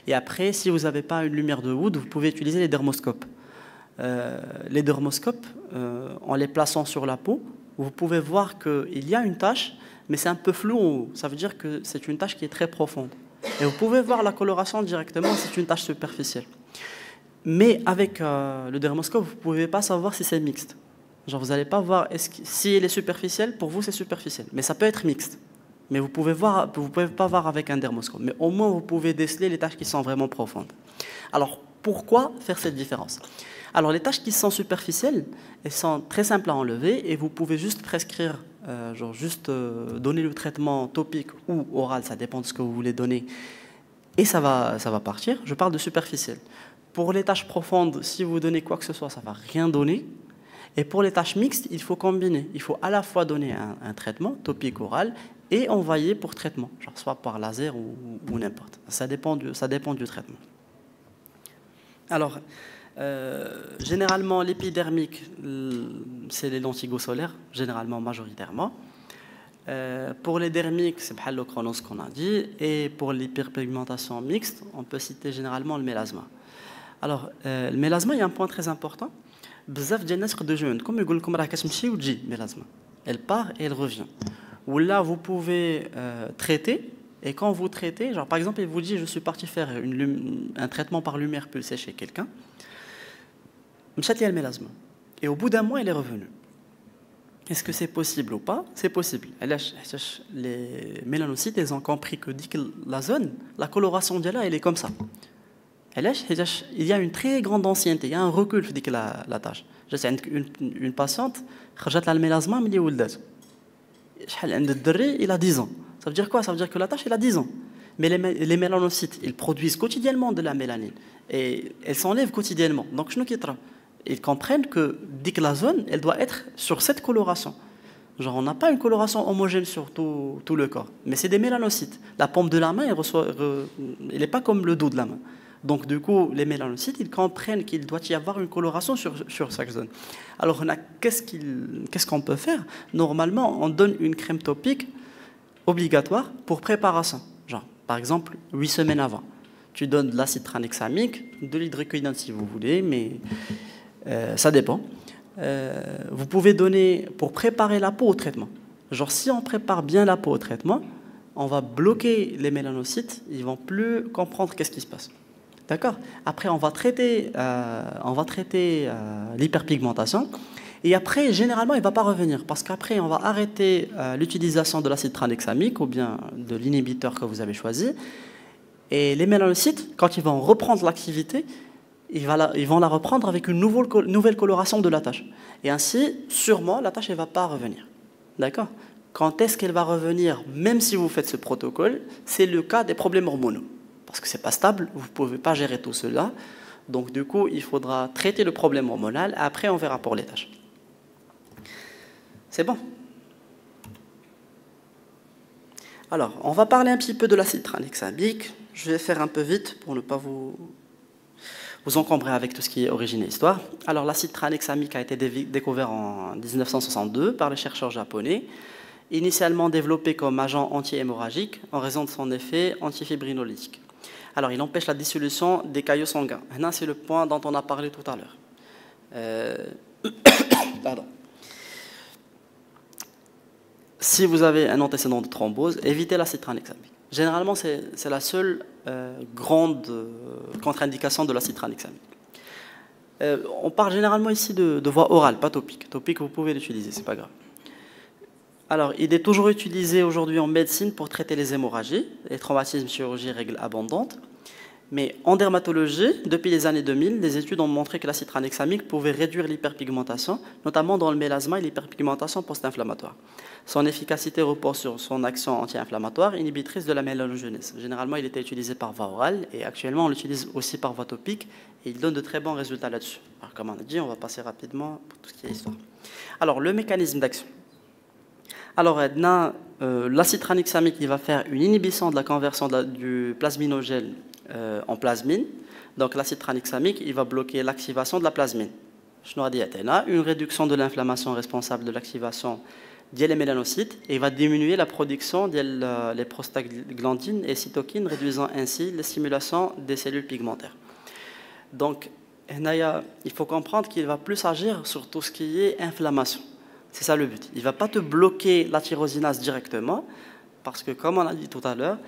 Et après, si vous n'avez pas une lumière de Wood, vous pouvez utiliser les dermoscopes. Les dermoscopes, en les plaçant sur la peau, vous pouvez voir qu'il y a une tache, mais c'est un peu flou, ça veut dire que c'est une tache qui est très profonde. Et vous pouvez voir la coloration directement, c'est une tache superficielle. Mais avec le dermoscope, vous ne pouvez pas savoir si c'est mixte. Genre, vous n'allez pas voir si elle est superficielle, pour vous c'est superficiel. Mais ça peut être mixte. Mais vous ne pouvez pas voir avec un dermoscope. Mais au moins, vous pouvez déceler les taches qui sont vraiment profondes. Alors, pourquoi faire cette différence? Alors, les taches qui sont superficielles, elles sont très simples à enlever et vous pouvez juste prescrire, donner le traitement topique ou oral, ça dépend de ce que vous voulez donner, et ça va partir. Je parle de superficielles. Pour les taches profondes, si vous donnez quoi que ce soit, ça ne va rien donner. Et pour les taches mixtes, il faut combiner. Il faut à la fois donner un traitement topique oral et envoyer pour traitement, genre soit par laser ou n'importe. Ça dépend du traitement. Alors, généralement, l'épidermique, c'est les lentigos solaires, généralement, majoritairement. Pour les dermiques, c'est l'ochronose qu'on a dit. Et pour l'hyperpigmentation mixte, on peut citer généralement le mélasma. Alors, le mélasma, il y a un point très important. Bzaf ديال الناس يقدروا يجيو عندكم يقول لكم راه كتمشي وتجي mélasma. Elle part et elle revient. Ou là, vous pouvez traiter. Et quand vous traitez, genre par exemple, il vous dit, je suis parti faire un traitement par lumière pulsée chez quelqu'un. مشات لي الميلازما. Et au bout d'un mois, elle est revenue. Est-ce que c'est possible ou pas? C'est possible. Les mélanocytes, ils ont compris que dès que la zone, la coloration d'elle, elle est comme ça. Il y a une très grande ancienneté, il y a un recul في la tâche. J'ai une patiente, خرجت لها الميلازما ملي ولدت. شحال عند الدري il a 10 ans. Ça veut dire quoi? Ça veut dire que la tâche elle a 10 ans. Mais les mélanocytes, ils produisent quotidiennement de la mélanine et elles s'enlèvent quotidiennement. Donc شنو كيطرا? Ils comprennent que dès que la zone, elle doit être sur cette coloration. Genre, on n'a pas une coloration homogène sur tout le corps, mais c'est des mélanocytes. La paume de la main, elle n'est pas comme le dos de la main. Donc, du coup, les mélanocytes, ils comprennent qu'il doit y avoir une coloration sur chaque zone. Alors, qu'est-ce qu'on peut faire? Normalement, on donne une crème topique obligatoire pour préparation. Genre, par exemple, 8 semaines avant. Tu donnes de l'acide tranexamique, de l'hydroquinone si vous voulez, mais ça dépend. Vous pouvez donner pour préparer la peau au traitement. Genre, si on prépare bien la peau au traitement, on va bloquer les mélanocytes, ils vont plus comprendre qu'est-ce qui se passe. D'accord? Après, on va traiter l'hyperpigmentation. Et après, généralement, il ne va pas revenir parce qu'après, on va arrêter l'utilisation de l'acide tranexamique ou bien de l'inhibiteur que vous avez choisi. Et les mélanocytes, quand ils vont reprendre l'activité, ils vont la reprendre avec une nouvelle coloration de la tache. Et ainsi, sûrement, la tache ne va pas revenir. D'accord? Quand est-ce qu'elle va revenir, même si vous faites ce protocole? C'est le cas des problèmes hormonaux. Parce que ce n'est pas stable, vous ne pouvez pas gérer tout cela. Donc, du coup, il faudra traiter le problème hormonal. Après, on verra pour les taches. C'est bon? Alors, on va parler un petit peu de l'acide tranexamique. Je vais faire un peu vite pour ne pas vous encombrer avec tout ce qui est origine et histoire. Alors, l'acide tranexamique a été découvert en 1962 par les chercheurs japonais, initialement développé comme agent anti-hémorragique en raison de son effet antifibrinolytique. Alors, il empêche la dissolution des caillots sanguins. Là, c'est le point dont on a parlé tout à l'heure. Pardon. Si vous avez un antécédent de thrombose, évitez l'acide tranexamique. Généralement, c'est la seule grande contre-indication de l'acide tranexamique. On parle généralement ici de voie orale, pas topique. Topique, vous pouvez l'utiliser, c'est pas grave. Alors, il est toujours utilisé aujourd'hui en médecine pour traiter les hémorragies, les traumatismes, chirurgie, règles abondantes. Mais en dermatologie, depuis les années 2000, les études ont montré que l'acide tranexamique pouvait réduire l'hyperpigmentation, notamment dans le mélasma et l'hyperpigmentation post-inflammatoire. Son efficacité repose sur son action anti-inflammatoire, inhibitrice de la mélanogenèse. Généralement, il était utilisé par voie orale et actuellement, on l'utilise aussi par voie topique et il donne de très bons résultats là-dessus. Alors, comme on a dit, on va passer rapidement pour tout ce qui est histoire. Alors, le mécanisme d'action. Alors, l'acide tranexamique, il va faire une inhibition de la conversion du plasminogène en plasmine. Donc l'acide tranexamique, il va bloquer l'activation de la plasmine. Une réduction de l'inflammation responsable de l'activation des méllanocytes et il va diminuer la production des prostaglandines et cytokines, réduisant ainsi la stimulation des cellules pigmentaires. Donc, il faut comprendre qu'il va plus agir sur tout ce qui est inflammation. C'est ça le but. Il ne va pas te bloquer la tyrosinase directement parce que, comme on a dit tout à l'heure,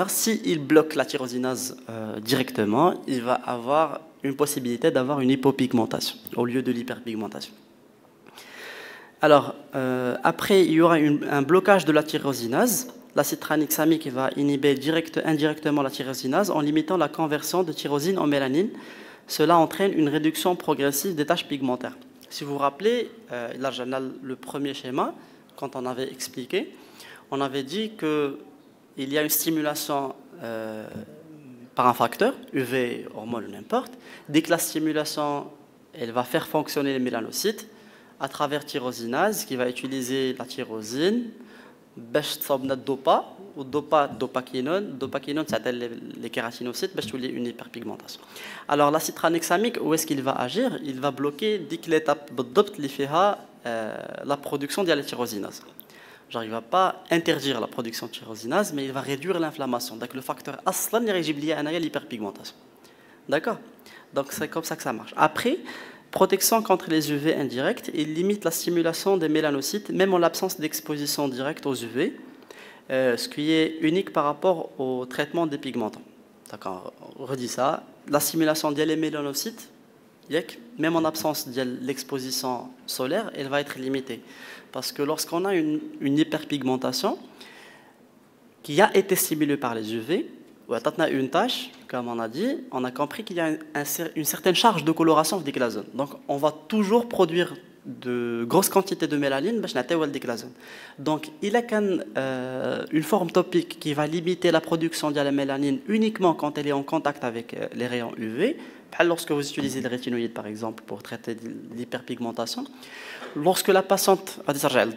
s'il bloque la tyrosinase directement, il va avoir une possibilité d'avoir une hypopigmentation au lieu de l'hyperpigmentation. Alors, après, il y aura un blocage de la tyrosinase. L'acide tranexamique va inhiber indirectement la tyrosinase en limitant la conversion de tyrosine en mélanine. Cela entraîne une réduction progressive des taches pigmentaires. Si vous vous rappelez, là, le premier schéma, quand on avait expliqué, on avait dit que il y a une stimulation par un facteur, UV, hormone ou n'importe. Dès que la stimulation, elle va faire fonctionner les mélanocytes à travers tyrosinase, qui va utiliser la tyrosine, باش تصاوبنا الدوبا والدوبا dopamine, c'est les kératinocytes, باش تولي une hyperpigmentation. Alors l'acide tranexamique, où est-ce qu'il va agir? Il va bloquer ديك l'étape بالضبط اللي فيها la production de la tyrosinase. Genre, il ne va pas interdire la production de tyrosinase, mais il va réduire l'inflammation. Donc, le facteur aslan, il réduit l'hyperpigmentation. D'accord? Donc, c'est comme ça que ça marche. Après, protection contre les UV indirects, il limite la stimulation des mélanocytes, même en l'absence d'exposition directe aux UV, ce qui est unique par rapport au traitement des pigmentants. D'accord? On redit ça. La stimulation des mélanocytes, même en absence de l'exposition solaire, elle va être limitée. Parce que lorsqu'on a une hyperpigmentation qui a été stimulée par les UV, ou une tache, comme on a dit, on a compris qu'il y a une certaine charge de coloration avec la zone. Donc on va toujours produire de grosses quantités de mélanine pour atteindre la zone. Donc il y a une forme topique qui va limiter la production de la mélanine uniquement quand elle est en contact avec les rayons UV. Lorsque vous utilisez le rétinoïde par exemple pour traiter l'hyperpigmentation, lorsque la patiente va descendre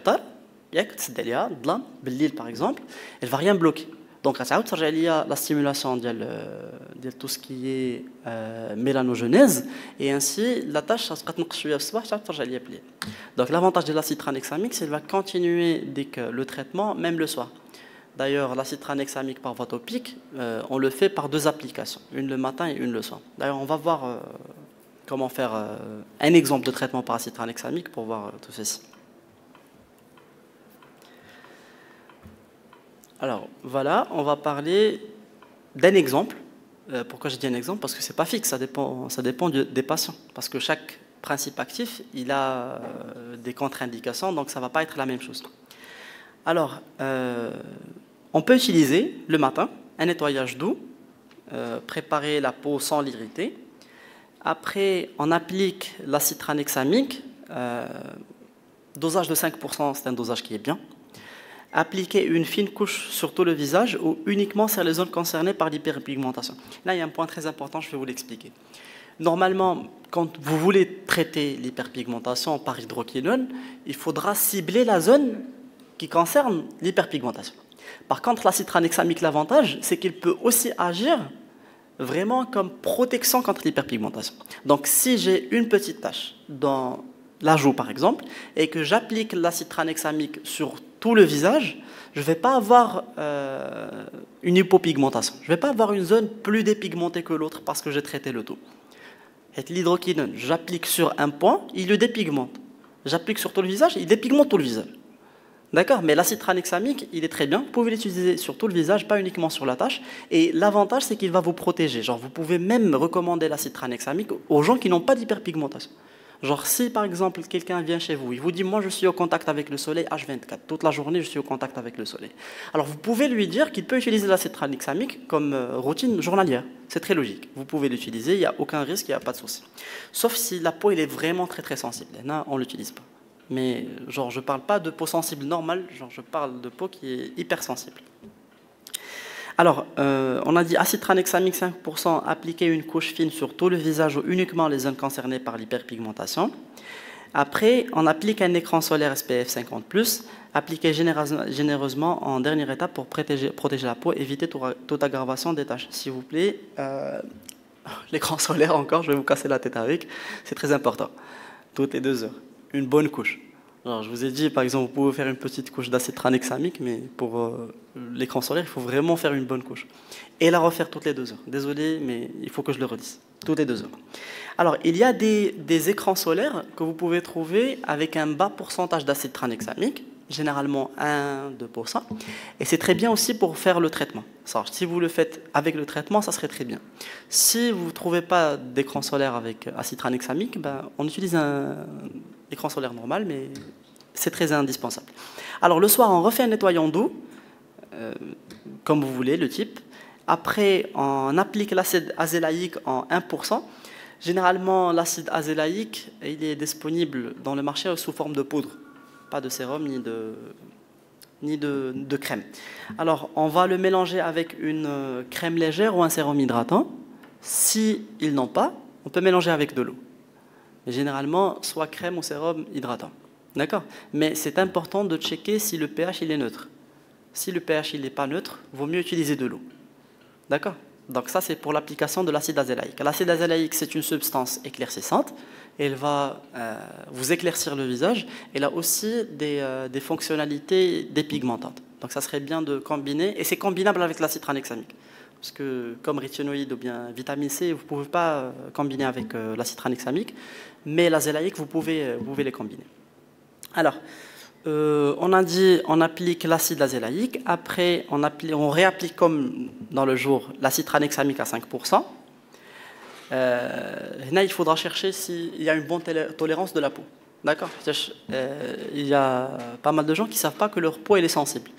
par exemple, elle ne va rien bloquer. Donc la stimulation de tout ce qui est mélanogenèse et ainsi la tâche sera donc l'avantage de l'acide tranexamique, c'est qu'il va continuer dès que le traitement, même le soir. D'ailleurs, l'acide tranexamique par voie topique, on le fait par 2 applications, une le matin et une le soir. D'ailleurs, on va voir comment faire un exemple de traitement par acide tranexamique pour voir tout ceci. Alors, voilà, on va parler d'un exemple. Pourquoi j'ai dit un exemple? Parce que ce n'est pas fixe, ça dépend des patients. Parce que chaque principe actif, il a des contre-indications, donc ça ne va pas être la même chose. Alors, on peut utiliser le matin un nettoyage doux, préparer la peau sans l'irriter. Après, on applique l'acide tranexamique, dosage de 5%, c'est un dosage qui est bien. Appliquer une fine couche sur tout le visage ou uniquement sur les zones concernées par l'hyperpigmentation. Là, il y a un point très important, je vais vous l'expliquer. Normalement, quand vous voulez traiter l'hyperpigmentation par hydroquinone, il faudra cibler la zone qui concerne l'hyperpigmentation. Par contre, l'acide tranexamique, l'avantage, c'est qu'il peut aussi agir vraiment comme protection contre l'hyperpigmentation. Donc, si j'ai une petite tache dans la joue, par exemple, et que j'applique l'acide tranexamique sur tout le visage, je ne vais pas avoir une hypopigmentation. Je ne vais pas avoir une zone plus dépigmentée que l'autre parce que j'ai traité le tout. Et l'hydroquinone, j'applique sur un point, il le dépigmente. J'applique sur tout le visage, il dépigmente tout le visage. D'accord, mais l'acide tranexamique, il est très bien. Vous pouvez l'utiliser sur tout le visage, pas uniquement sur la tache. Et l'avantage, c'est qu'il va vous protéger. Genre, vous pouvez même recommander l'acide tranexamique aux gens qui n'ont pas d'hyperpigmentation. Genre, si par exemple quelqu'un vient chez vous, il vous dit moi je suis au contact avec le soleil H24, toute la journée je suis au contact avec le soleil. Alors vous pouvez lui dire qu'il peut utiliser l'acide tranexamique comme routine journalière. C'est très logique. Vous pouvez l'utiliser, il n'y a aucun risque, il n'y a pas de souci. Sauf si la peau elle est vraiment très très sensible. Là, on ne l'utilise pas. Mais genre je ne parle pas de peau sensible normale, genre je parle de peau qui est hypersensible. Alors, on a dit acide tranexamique 5%, appliquer une couche fine sur tout le visage ou uniquement les zones concernées par l'hyperpigmentation. Après, on applique un écran solaire SPF 50+, appliqué généreusement en dernière étape pour protéger la peau, éviter toute aggravation des taches. S'il vous plaît, l'écran solaire encore, je vais vous casser la tête avec, c'est très important. Toutes les 2 heures, une bonne couche. Alors, je vous ai dit, par exemple, vous pouvez faire une petite couche d'acide tranexamique, mais pour l'écran solaire, il faut vraiment faire une bonne couche. Et la refaire toutes les 2 heures. Désolé, mais il faut que je le redise. Toutes les 2 heures. Alors, il y a des écrans solaires que vous pouvez trouver avec un bas pourcentage d'acide tranexamique, généralement 1-2%. Et c'est très bien aussi pour faire le traitement. Alors, si vous le faites avec le traitement, ça serait très bien. Si vous ne trouvez pas d'écran solaire avec acide tranexamique, ben, on utilise un écran solaire normal, mais c'est très indispensable. Alors le soir, on refait un nettoyant doux, comme vous voulez, le type. Après, on applique l'acide azélaïque en 1%. Généralement, l'acide azélaïque, il est disponible dans le marché sous forme de poudre, pas de sérum ni de crème. Alors, on va le mélanger avec une crème légère ou un sérum hydratant. Si ils n'ont pas, on peut mélanger avec de l'eau. Mais généralement, soit crème ou sérum hydratant. D'accord? Mais c'est important de checker si le pH il est neutre. Si le pH il n'est pas neutre, il vaut mieux utiliser de l'eau. D'accord? Donc ça, c'est pour l'application de l'acide azélaïque. L'acide azélaïque, c'est une substance éclaircissante. Elle va vous éclaircir le visage. Elle a aussi des fonctionnalités dépigmentantes. Donc ça serait bien de combiner. Et c'est combinable avec l'acide tranexamique. Parce que comme rétinoïde ou bien vitamine C, vous ne pouvez pas combiner avec l'acide tranexamique, mais l'azélaïque, vous pouvez les combiner. Alors, on a dit on applique l'acide azélaïque, après on réapplique comme dans le jour l'acide tranexamique à 5%. Là, il faudra chercher s'il y a une bonne tolérance de la peau. D'accord? Il y a pas mal de gens qui ne savent pas que leur peau elle est sensible.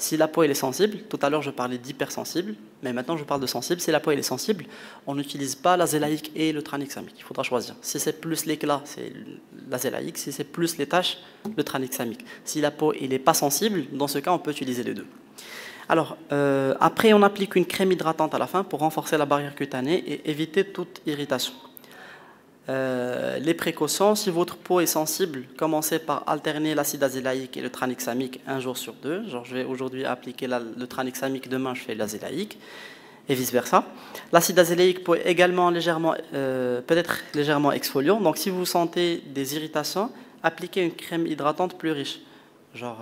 Si la peau elle est sensible, tout à l'heure je parlais d'hypersensible, mais maintenant je parle de sensible. Si la peau elle est sensible, on n'utilise pas l'azélaïque et le tranexamique. Il faudra choisir. Si c'est plus l'éclat, c'est l'azélaïque. Si c'est plus les taches, le tranexamique. Si la peau elle n'est pas sensible, dans ce cas on peut utiliser les deux. Alors, après on applique une crème hydratante à la fin pour renforcer la barrière cutanée et éviter toute irritation. Les précautions, si votre peau est sensible, commencez par alterner l'acide azélaïque et le tranexamique 1 jour sur 2. Genre, je vais aujourd'hui appliquer le tranexamique, demain je fais l'azélaïque, et vice-versa. L'acide azélaïque peut également peut-être légèrement exfoliant. Donc si vous sentez des irritations, appliquez une crème hydratante plus riche. Genre,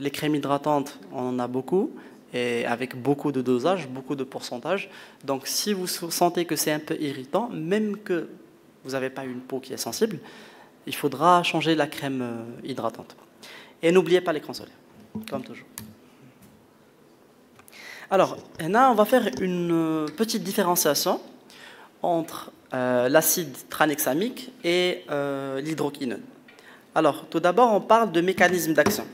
les crèmes hydratantes, on en a beaucoup, et avec beaucoup de dosage, beaucoup de pourcentage. Donc si vous sentez que c'est un peu irritant, même que vous n'avez pas une peau qui est sensible, il faudra changer la crème hydratante. Et n'oubliez pas l'écran solaire, comme toujours. Alors, là, on va faire une petite différenciation entre l'acide tranexamique et l'hydroquinone. Alors, tout d'abord, on parle de mécanisme d'action.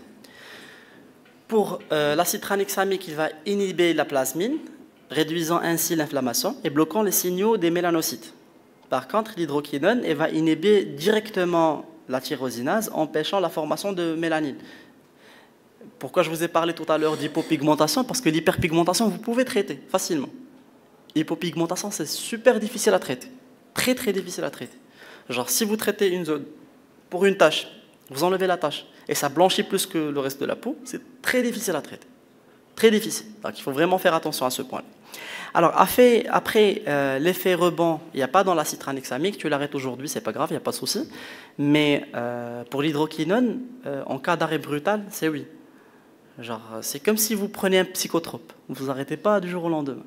Pour l'acide tranexamique, il va inhiber la plasmine, réduisant ainsi l'inflammation et bloquant les signaux des mélanocytes. Par contre, l'hydroquinone va inhiber directement la tyrosinase, empêchant la formation de mélanine. Pourquoi je vous ai parlé tout à l'heure d'hypopigmentation? Parce que l'hyperpigmentation, vous pouvez traiter facilement. L'hypopigmentation, c'est super difficile à traiter. Très, très difficile à traiter. Genre, si vous traitez une zone pour une tache, vous enlevez la tache et ça blanchit plus que le reste de la peau, c'est très difficile à traiter. Très difficile. Donc, il faut vraiment faire attention à ce point-là. Alors, après l'effet rebond, il n'y a pas dans l'acide tranexamique, tu l'arrêtes aujourd'hui, c'est pas grave, il n'y a pas de souci. Mais pour l'hydroquinone, en cas d'arrêt brutal, c'est oui. Genre, c'est comme si vous prenez un psychotrope. Vous n'arrêtez pas du jour au lendemain.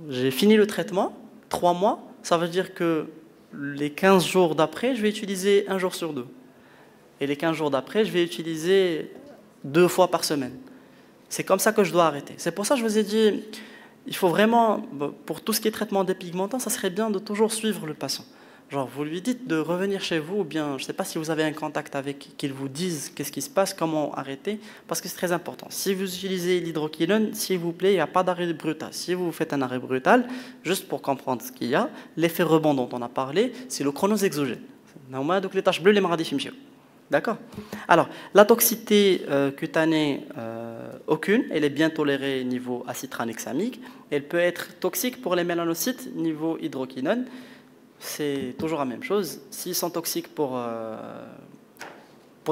J'ai fini le traitement, 3 mois, ça veut dire que les 15 jours d'après, je vais utiliser 1 jour sur 2. Et les 15 jours d'après, je vais utiliser 2 fois par semaine. C'est comme ça que je dois arrêter. C'est pour ça que je vous ai dit, il faut vraiment, pour tout ce qui est traitement dépigmentant, ça serait bien de toujours suivre le patient. Genre, vous lui dites de revenir chez vous, ou bien, je ne sais pas si vous avez un contact avec, qu'il vous dise qu'est-ce qui se passe, comment arrêter, parce que c'est très important. Si vous utilisez l'hydroquinone, s'il vous plaît, il n'y a pas d'arrêt brutal. Si vous faites un arrêt brutal, juste pour comprendre ce qu'il y a, l'effet rebond dont on a parlé, c'est le chronos exogène. Donc les taches bleues, les maladies chimiques. D'accord? Alors, la toxicité cutanée, aucune, elle est bien tolérée niveau acide tranexamique. Elle peut être toxique pour les mélanocytes niveau hydroquinone. C'est toujours la même chose. S'ils sont toxiques pour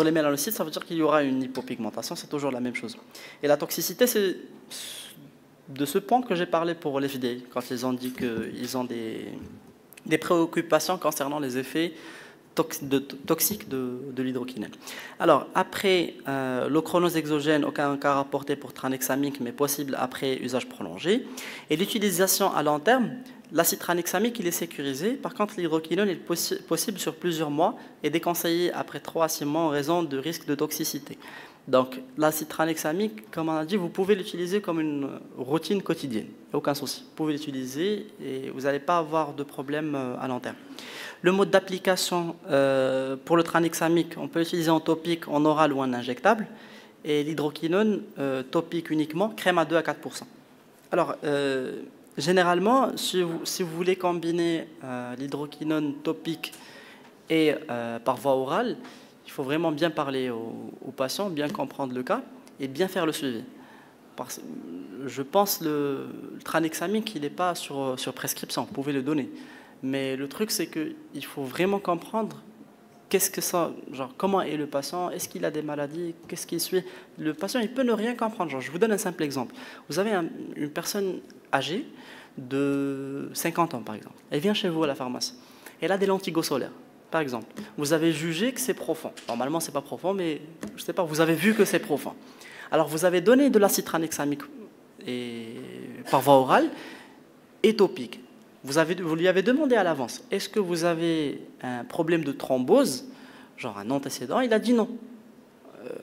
les mélanocytes, ça veut dire qu'il y aura une hypopigmentation, c'est toujours la même chose. Et la toxicité, c'est de ce point que j'ai parlé pour l'FDA, quand ils ont dit qu'ils ont des préoccupations concernant les effets toxiques de l'hydroquinone. Alors, après le chronos exogène, aucun cas rapporté pour tranexamique, mais possible après usage prolongé. Et l'utilisation à long terme, l'acide tranexamique, il est sécurisé. Par contre, l'hydroquinone est possible sur plusieurs mois et déconseillé après 3 à 6 mois en raison de risque de toxicité. Donc, l'acide tranexamique, comme on a dit, vous pouvez l'utiliser comme une routine quotidienne. Aucun souci. Vous pouvez l'utiliser et vous n'allez pas avoir de problème à long terme. Le mode d'application pour le tranexamique, on peut l'utiliser en topique, en oral ou en injectable. Et l'hydroquinone, topique uniquement, crème à 2 à 4%. Alors, généralement, si vous voulez combiner l'hydroquinone topique et par voie orale, il faut vraiment bien parler aux patients, bien comprendre le cas et bien faire le suivi. Je pense le tranexamique, il n'est pas sur prescription, vous pouvez le donner. Mais le truc, c'est qu'il faut vraiment comprendre qu'est-ce que ça, genre comment est le patient, est-ce qu'il a des maladies, qu'est-ce qu'il suit. Le patient, il peut ne rien comprendre. Genre, je vous donne un simple exemple. Vous avez une personne âgée de 50 ans, par exemple. Elle vient chez vous à la pharmacie. Elle a des lentilles solaires, par exemple. Vous avez jugé que c'est profond. Normalement, c'est pas profond, mais je sais pas. Vous avez vu que c'est profond. Alors, vous avez donné de l'acide tranexamique par voie orale et topique. Vous lui avez demandé à l'avance, est-ce que vous avez un problème de thrombose, genre un antécédent? Il a dit non.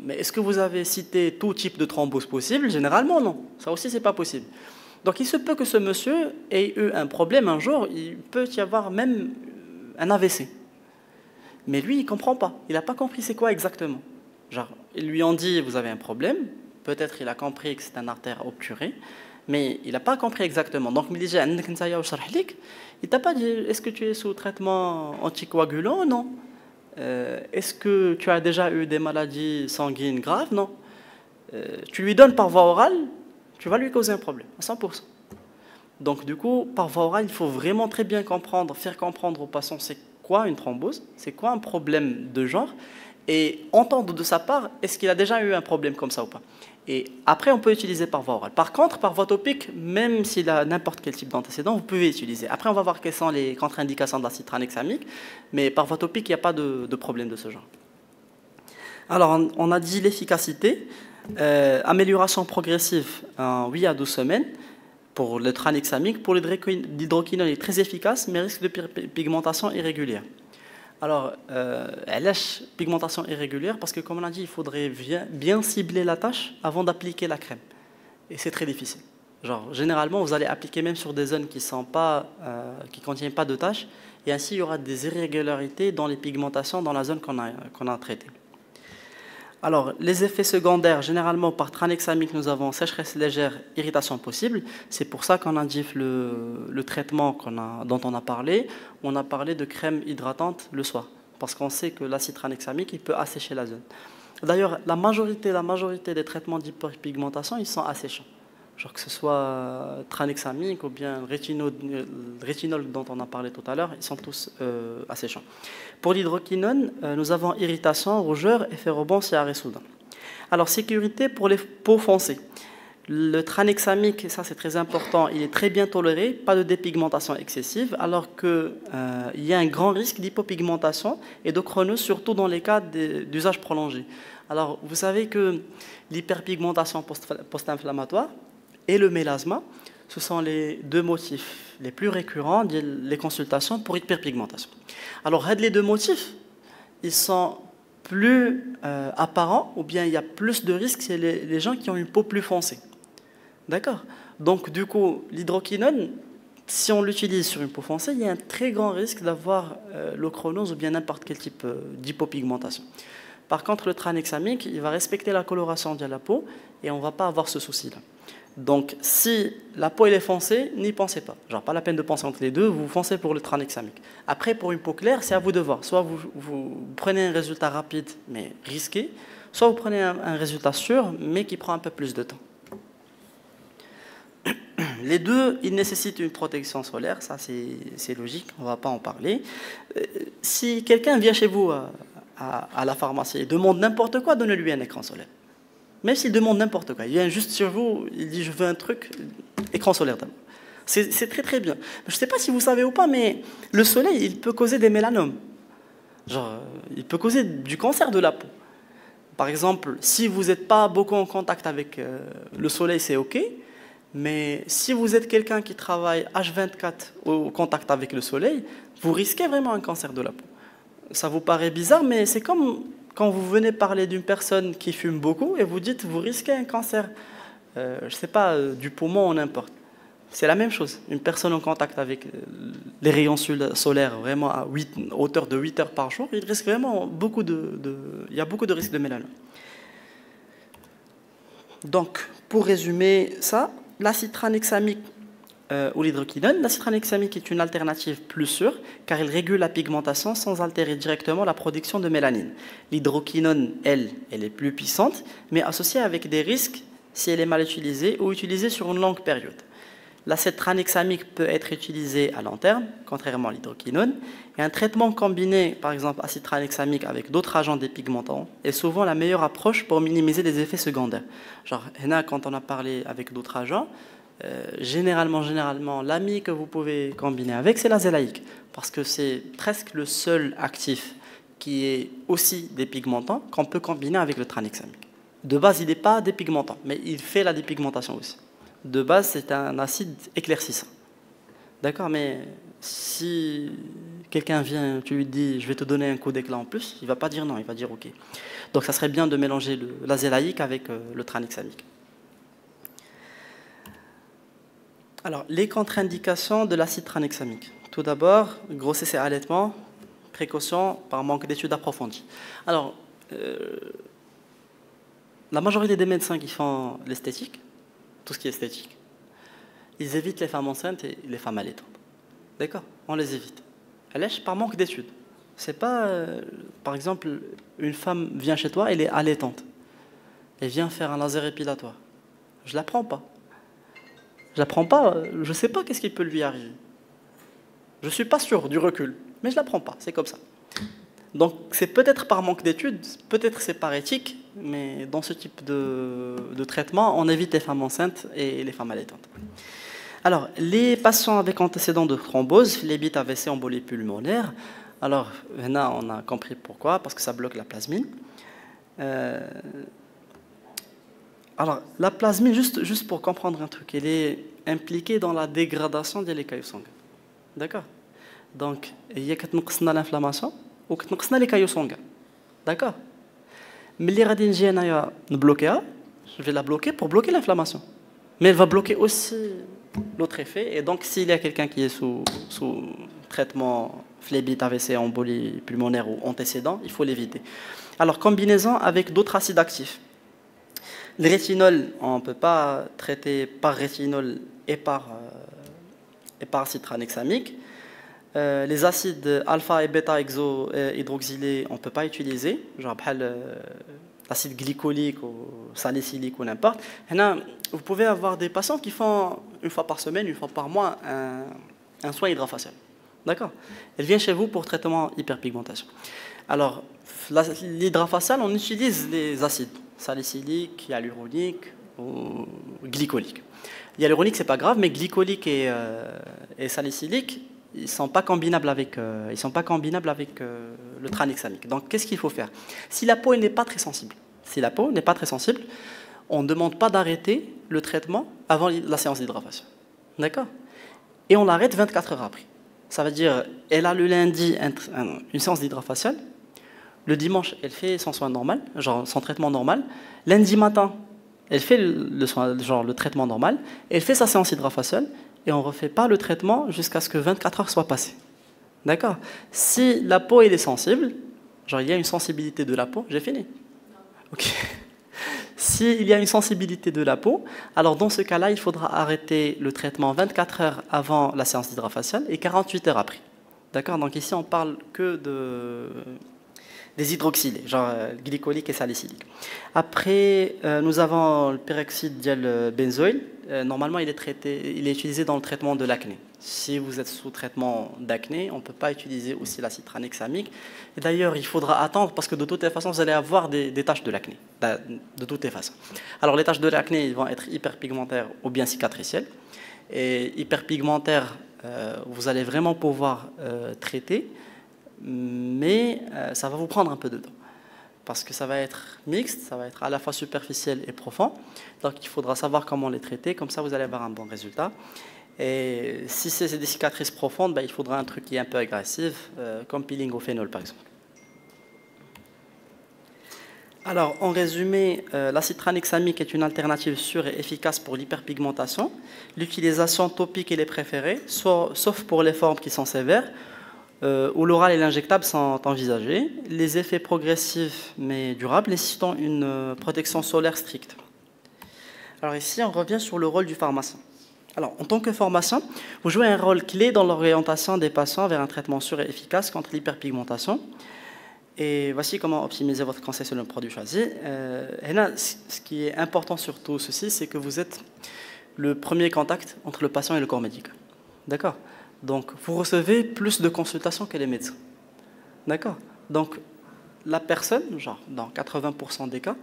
Mais est-ce que vous avez cité tout type de thrombose possible? Généralement, non. Ça aussi, c'est pas possible. Donc, il se peut que ce monsieur ait eu un problème un jour, il peut y avoir même un AVC. Mais lui, il ne comprend pas. Il n'a pas compris c'est quoi exactement. Genre, ils lui ont dit, vous avez un problème. Peut-être il a compris que c'est une artère obturée. Mais il n'a pas compris exactement. Donc, il dit, il t'a pas dit, est-ce que tu es sous traitement anticoagulant? Non. Est-ce que tu as déjà eu des maladies sanguines graves? Non. Tu lui donnes par voie orale, tu vas lui causer un problème, à 100%. Donc, du coup, par voie orale, il faut vraiment très bien comprendre, faire comprendre aux patients c'est quoi une thrombose, c'est quoi un problème de genre, et entendre de sa part, est-ce qu'il a déjà eu un problème comme ça ou pas. Et après, on peut utiliser par voie orale. Par contre, par voie topique, même s'il a n'importe quel type d'antécédent, vous pouvez utiliser. Après, on va voir quelles sont les contre-indications de l'acide tranexamique, mais par voie topique, il n'y a pas de problème de ce genre. Alors, on a dit l'efficacité, amélioration progressive en 8 à 12 semaines pour le tranexamique. Pour l'hydroquinone, il est très efficace, mais risque de pigmentation irrégulière. Alors, LH, pigmentation irrégulière, parce que comme on a dit, il faudrait bien cibler la tâche avant d'appliquer la crème. et c'est très difficile. Genre, généralement, vous allez appliquer même sur des zones qui sont pas, qui contiennent pas de taches, et ainsi il y aura des irrégularités dans les pigmentations dans la zone qu'on a traitée. Alors, les effets secondaires, généralement par tranexamique, nous avons sécheresse légère, irritation possible. C'est pour ça qu'on indique le traitement dont on a parlé. On a parlé de crème hydratante le soir, parce qu'on sait que l'acide tranexamique il peut assécher la zone. D'ailleurs, la majorité des traitements d'hyperpigmentation, ils sont asséchants. Genre que ce soit tranexamique ou bien le rétinol dont on a parlé tout à l'heure, ils sont tous asséchants. Pour l'hydroquinone, nous avons irritation, rougeur, effet rebond si arrêt soudain. Alors, sécurité pour les peaux foncées. Le tranexamique, ça c'est très important, il est très bien toléré, pas de dépigmentation excessive, alors qu'il y a un grand risque d'hypopigmentation et d'ochronose, surtout dans les cas d'usage prolongé. Alors, vous savez que l'hyperpigmentation post-inflammatoire et le mélasma, ce sont les deux motifs les plus récurrents des consultations pour hyperpigmentation. Alors, les deux motifs, ils sont plus apparents, ou bien il y a plus de risques chez les gens qui ont une peau plus foncée. D'accord? Donc, du coup, l'hydroquinone, si on l'utilise sur une peau foncée, il y a un très grand risque d'avoir l'ochronose ou bien n'importe quel type d'hypopigmentation. Par contre, le tranexamique, il va respecter la coloration de la peau et on ne va pas avoir ce souci-là. Donc, si la peau elle est foncée, n'y pensez pas. Genre, pas la peine de penser entre les deux, vous foncez pour le tranexamique. Après, pour une peau claire, c'est à vous de voir. Soit vous prenez un résultat rapide, mais risqué, soit vous prenez un résultat sûr, mais qui prend un peu plus de temps. Les deux, ils nécessitent une protection solaire, ça c'est logique, on ne va pas en parler. Si quelqu'un vient chez vous à la pharmacie et demande n'importe quoi, donnez-lui un écran solaire. Même s'il demande n'importe quoi, il vient juste sur vous, il dit je veux un truc, écran solaire d'abord. C'est très très bien. Je ne sais pas si vous savez ou pas, mais le soleil, il peut causer des mélanomes. Genre, il peut causer du cancer de la peau. Par exemple, si vous n'êtes pas beaucoup en contact avec le soleil, c'est OK. Mais si vous êtes quelqu'un qui travaille H24 au contact avec le soleil, vous risquez vraiment un cancer de la peau. Ça vous paraît bizarre, mais c'est comme quand vous venez parler d'une personne qui fume beaucoup et vous dites vous risquez un cancer, je ne sais pas, du poumon ou n'importe. C'est la même chose. Une personne en contact avec les rayons solaires vraiment à hauteur de 8 heures par jour, il risque vraiment il y a beaucoup de risques de mélanome. Donc, pour résumer ça, l'acide tranexamique ou l'hydroquinone, l'acide tranexamique est une alternative plus sûre car il régule la pigmentation sans altérer directement la production de mélanine. L'hydroquinone, elle est plus puissante, mais associée avec des risques si elle est mal utilisée ou utilisée sur une longue période. L'acide tranexamique peut être utilisé à long terme, contrairement à l'hydroquinone, et un traitement combiné, par exemple acide tranexamique avec d'autres agents dépigmentants, est souvent la meilleure approche pour minimiser les effets secondaires. Genre, quand on a parlé avec d'autres agents, généralement, l'ami que vous pouvez combiner avec, c'est l'azélaïque, parce que c'est presque le seul actif qui est aussi dépigmentant qu'on peut combiner avec le tranexamique. De base, il n'est pas dépigmentant, mais il fait la dépigmentation aussi. De base, c'est un acide éclaircissant. D'accord, mais si quelqu'un vient, tu lui dis, je vais te donner un coup d'éclat en plus, il ne va pas dire non, il va dire OK. Donc, ça serait bien de mélanger l'azélaïque avec le tranexamique. Alors, les contre-indications de l'acide tranexamique. Tout d'abord, grossesse et allaitement, précaution par manque d'études approfondies. Alors, la majorité des médecins qui font l'esthétique, tout ce qui est esthétique, ils évitent les femmes enceintes et les femmes allaitantes. D'accord? On les évite. Par manque d'études. C'est pas, par exemple, une femme vient chez toi, elle est allaitante. Elle vient faire un laser épilatoire. Je ne la prends pas. Je la prends pas, je ne sais pas qu'est-ce qui peut lui arriver. Je ne suis pas sûr du recul, mais je ne la prends pas, c'est comme ça. Donc c'est peut-être par manque d'études, peut-être c'est par éthique, mais dans ce type de traitement, on évite les femmes enceintes et les femmes allaitantes. Alors, les patients avec antécédents de thrombose, phlébite, AVC, embolie pulmonaire, alors là on a compris pourquoi, parce que ça bloque la plasmine. Alors, la plasmine, juste pour comprendre un truc, elle est impliquée dans la dégradation des caillots sanguins. D'accord? Donc, il y a l'inflammation ou les caillots sanguins. D'accord? Mais les radines je vais la bloquer pour bloquer l'inflammation. mais elle va bloquer aussi l'autre effet. Et donc, s'il y a quelqu'un qui est sous traitement phlébite, AVC, embolie pulmonaire ou antécédent, il faut l'éviter. Alors, combinaison avec d'autres acides actifs. Le rétinol, on ne peut pas traiter par rétinol et par acide tranexamique. Les acides alpha et bêta hydroxylés, on ne peut pas utiliser, genre l'acide glycolique ou salicylique ou n'importe. Vous pouvez avoir des patients qui font une fois par semaine, une fois par mois un soin hydrafacial. D'accord. Elle vient chez vous pour traitement hyperpigmentation. Alors, l'hydrafacial, on utilise les acides salicyliques, hyaluroniques ou glycoliques. Hyaluronique, c'est pas grave, mais glycolique et salicylique, ils ne sont pas combinables avec, le tranexamique. Donc, qu'est-ce qu'il faut faire? Si la peau n'est pas très sensible, on ne demande pas d'arrêter le traitement avant la séance d'hydratation. D'accord? Et on l'arrête 24 heures après. Ça veut dire, elle a le lundi une séance d'hydrafacial, le dimanche, elle fait son soin normal, genre son traitement normal. Lundi matin, elle fait le traitement normal, elle fait sa séance hydrafacial, et on ne refait pas le traitement jusqu'à ce que 24 heures soient passées. D'accord? Si la peau elle est sensible, genre il y a une sensibilité de la peau, j'ai fini. Ok. S'il y a une sensibilité de la peau, alors dans ce cas-là, il faudra arrêter le traitement 24 heures avant la séance d'hydrafacial et 48 heures après. D'accord? Donc ici, on parle que des hydroxylés, genre glycolique et salicylique. Après, nous avons le peroxyde benzoïle. Normalement, il est utilisé dans le traitement de l'acné. Si vous êtes sous traitement d'acné, on ne peut pas utiliser aussi l'acide tranexamique. Et d'ailleurs, il faudra attendre parce que de toutes les façons, vous allez avoir des taches de l'acné. De toutes les façons. Alors, les taches de l'acné vont être hyperpigmentaires ou bien cicatricielles. Et hyperpigmentaires, vous allez vraiment pouvoir traiter, mais ça va vous prendre un peu de temps. Parce que ça va être mixte, ça va être à la fois superficiel et profond. Donc il faudra savoir comment les traiter, comme ça vous allez avoir un bon résultat. Et si c'est des cicatrices profondes, il faudra un truc qui est un peu agressif, comme peeling au phénol par exemple. Alors en résumé, l'acide tranexamique est une alternative sûre et efficace pour l'hyperpigmentation. L'utilisation topique est préférée, sauf pour les formes qui sont sévères, où l'oral et l'injectable sont envisagés. Les effets progressifs mais durables nécessitant une protection solaire stricte. Alors ici, on revient sur le rôle du pharmacien. Alors, en tant que pharmacien, vous jouez un rôle clé dans l'orientation des patients vers un traitement sûr et efficace contre l'hyperpigmentation. Et voici comment optimiser votre conseil sur le produit choisi. Et là, ce qui est important sur tout ceci, c'est que vous êtes le premier contact entre le patient et le corps médical. D'accord? Donc, vous recevez plus de consultations que les médecins. D'accord? Donc, la personne, genre dans 80% des cas,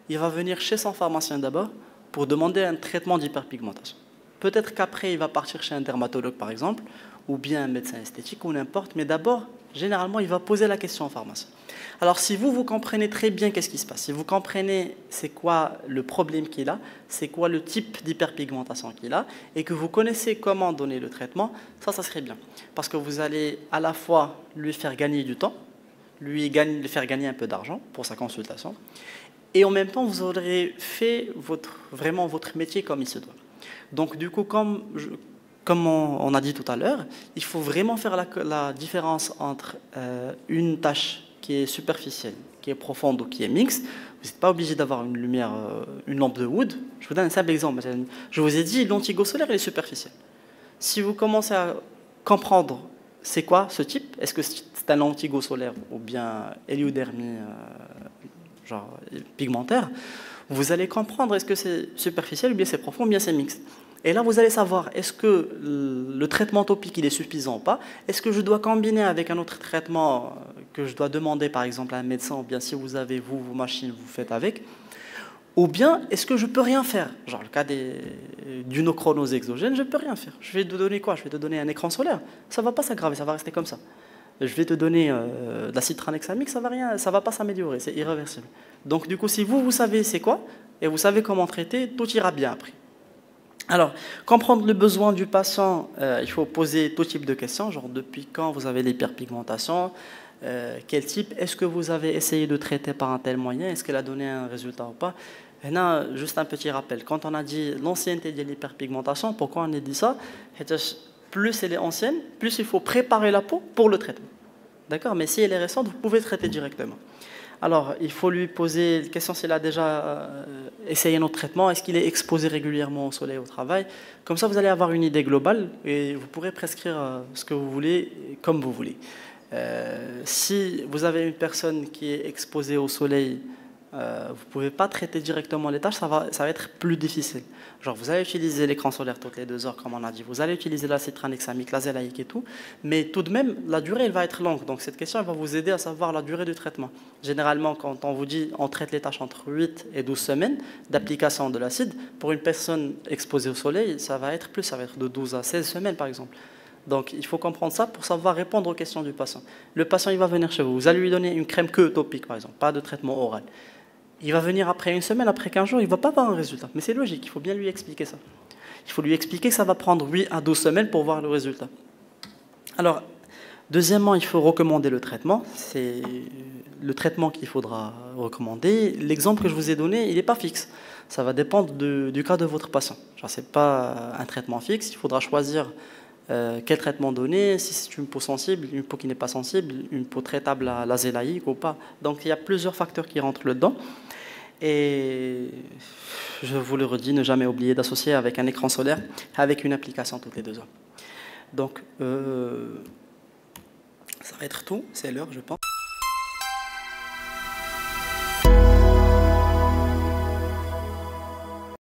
il va venir chez son pharmacien d'abord pour demander un traitement d'hyperpigmentation. Peut-être qu'après, il va partir chez un dermatologue, par exemple, ou bien un médecin esthétique, ou n'importe, mais d'abord, généralement, il va poser la question au pharmacien. Alors, si vous comprenez très bien qu'est-ce qui se passe, si vous comprenez c'est quoi le problème qu'il a, c'est quoi le type d'hyperpigmentation qu'il a, et que vous connaissez comment donner le traitement, ça serait bien. Parce que vous allez à la fois lui faire gagner du temps, lui faire gagner un peu d'argent pour sa consultation, et en même temps, vous aurez fait vraiment votre métier comme il se doit. Donc, du coup, comme on a dit tout à l'heure, il faut vraiment faire la différence entre une tâche qui est superficielle, qui est profonde ou qui est mixte. Vous n'êtes pas obligé d'avoir une lumière, une lampe de Wood. Je vous donne un simple exemple. Je vous ai dit, l'antigo solaire, elle est superficielle. Si vous commencez à comprendre c'est quoi ce type, est-ce que c'est un antigo solaire ou bien héliodermie genre pigmentaire, vous allez comprendre est-ce que c'est superficiel ou bien c'est profond ou bien c'est mixte. Et là, vous allez savoir, est-ce que le traitement topique il est suffisant ou pas? Est-ce que je dois combiner avec un autre traitement que je dois demander, par exemple, à un médecin, ou bien si vous avez, vos machines, vous faites avec? Ou bien, est-ce que je peux rien faire? Genre, le cas d'une chronose exogène, je peux rien faire. Je vais te donner quoi? Je vais te donner un écran solaire. Ça ne va pas s'aggraver, ça va rester comme ça. Je vais te donner de l'acide tranexamique, ça va pas s'améliorer, c'est irréversible. Donc, du coup, si vous savez c'est quoi, et vous savez comment traiter, tout ira bien après. Alors, comprendre le besoin du patient, il faut poser tout type de questions, genre depuis quand vous avez l'hyperpigmentation, quel type, est-ce que vous avez essayé de traiter par un tel moyen, est-ce qu'elle a donné un résultat ou pas. Là, juste un petit rappel. Quand on a dit l'ancienneté de l'hyperpigmentation, pourquoi on a dit ça? Plus elle est ancienne, plus il faut préparer la peau pour le traitement. D'accord? Mais si elle est récente, vous pouvez traiter directement. Alors, il faut lui poser la question s'il a déjà essayé notre traitement, est-ce qu'il est exposé régulièrement au soleil, au travail. Comme ça, vous allez avoir une idée globale et vous pourrez prescrire ce que vous voulez, comme vous voulez. Si vous avez une personne qui est exposée au soleil, vous ne pouvez pas traiter directement les taches, ça va être plus difficile. Genre, vous allez utiliser l'écran solaire toutes les 2 heures, comme on a dit, vous allez utiliser la citranexamique, la zélaïque et tout, mais tout de même, la durée, elle va être longue. Donc, cette question, elle va vous aider à savoir la durée du traitement. Généralement, quand on vous dit on traite les taches entre 8 et 12 semaines d'application de l'acide, pour une personne exposée au soleil, ça va être plus, ça va être de 12 à 16 semaines, par exemple. Donc, il faut comprendre ça pour savoir répondre aux questions du patient. Le patient, il va venir chez vous. Vous allez lui donner une crème que topique, par exemple, pas de traitement oral. Il va venir après une semaine, après 15 jours, il ne va pas avoir un résultat. Mais c'est logique, il faut bien lui expliquer ça. Il faut lui expliquer que ça va prendre 8 à 12 semaines pour voir le résultat. Alors, deuxièmement, il faut recommander le traitement. C'est le traitement qu'il faudra recommander. L'exemple que je vous ai donné, il n'est pas fixe. Ça va dépendre du cas de votre patient. Ce n'est pas un traitement fixe, il faudra choisir quel traitement donner, si c'est une peau sensible, une peau qui n'est pas sensible, une peau traitable à la zélaïque ou pas. Donc il y a plusieurs facteurs qui rentrent là-dedans. Et je vous le redis, ne jamais oublier d'associer avec un écran solaire, avec une application toutes les 2 heures. Donc ça va être tout, c'est l'heure je pense.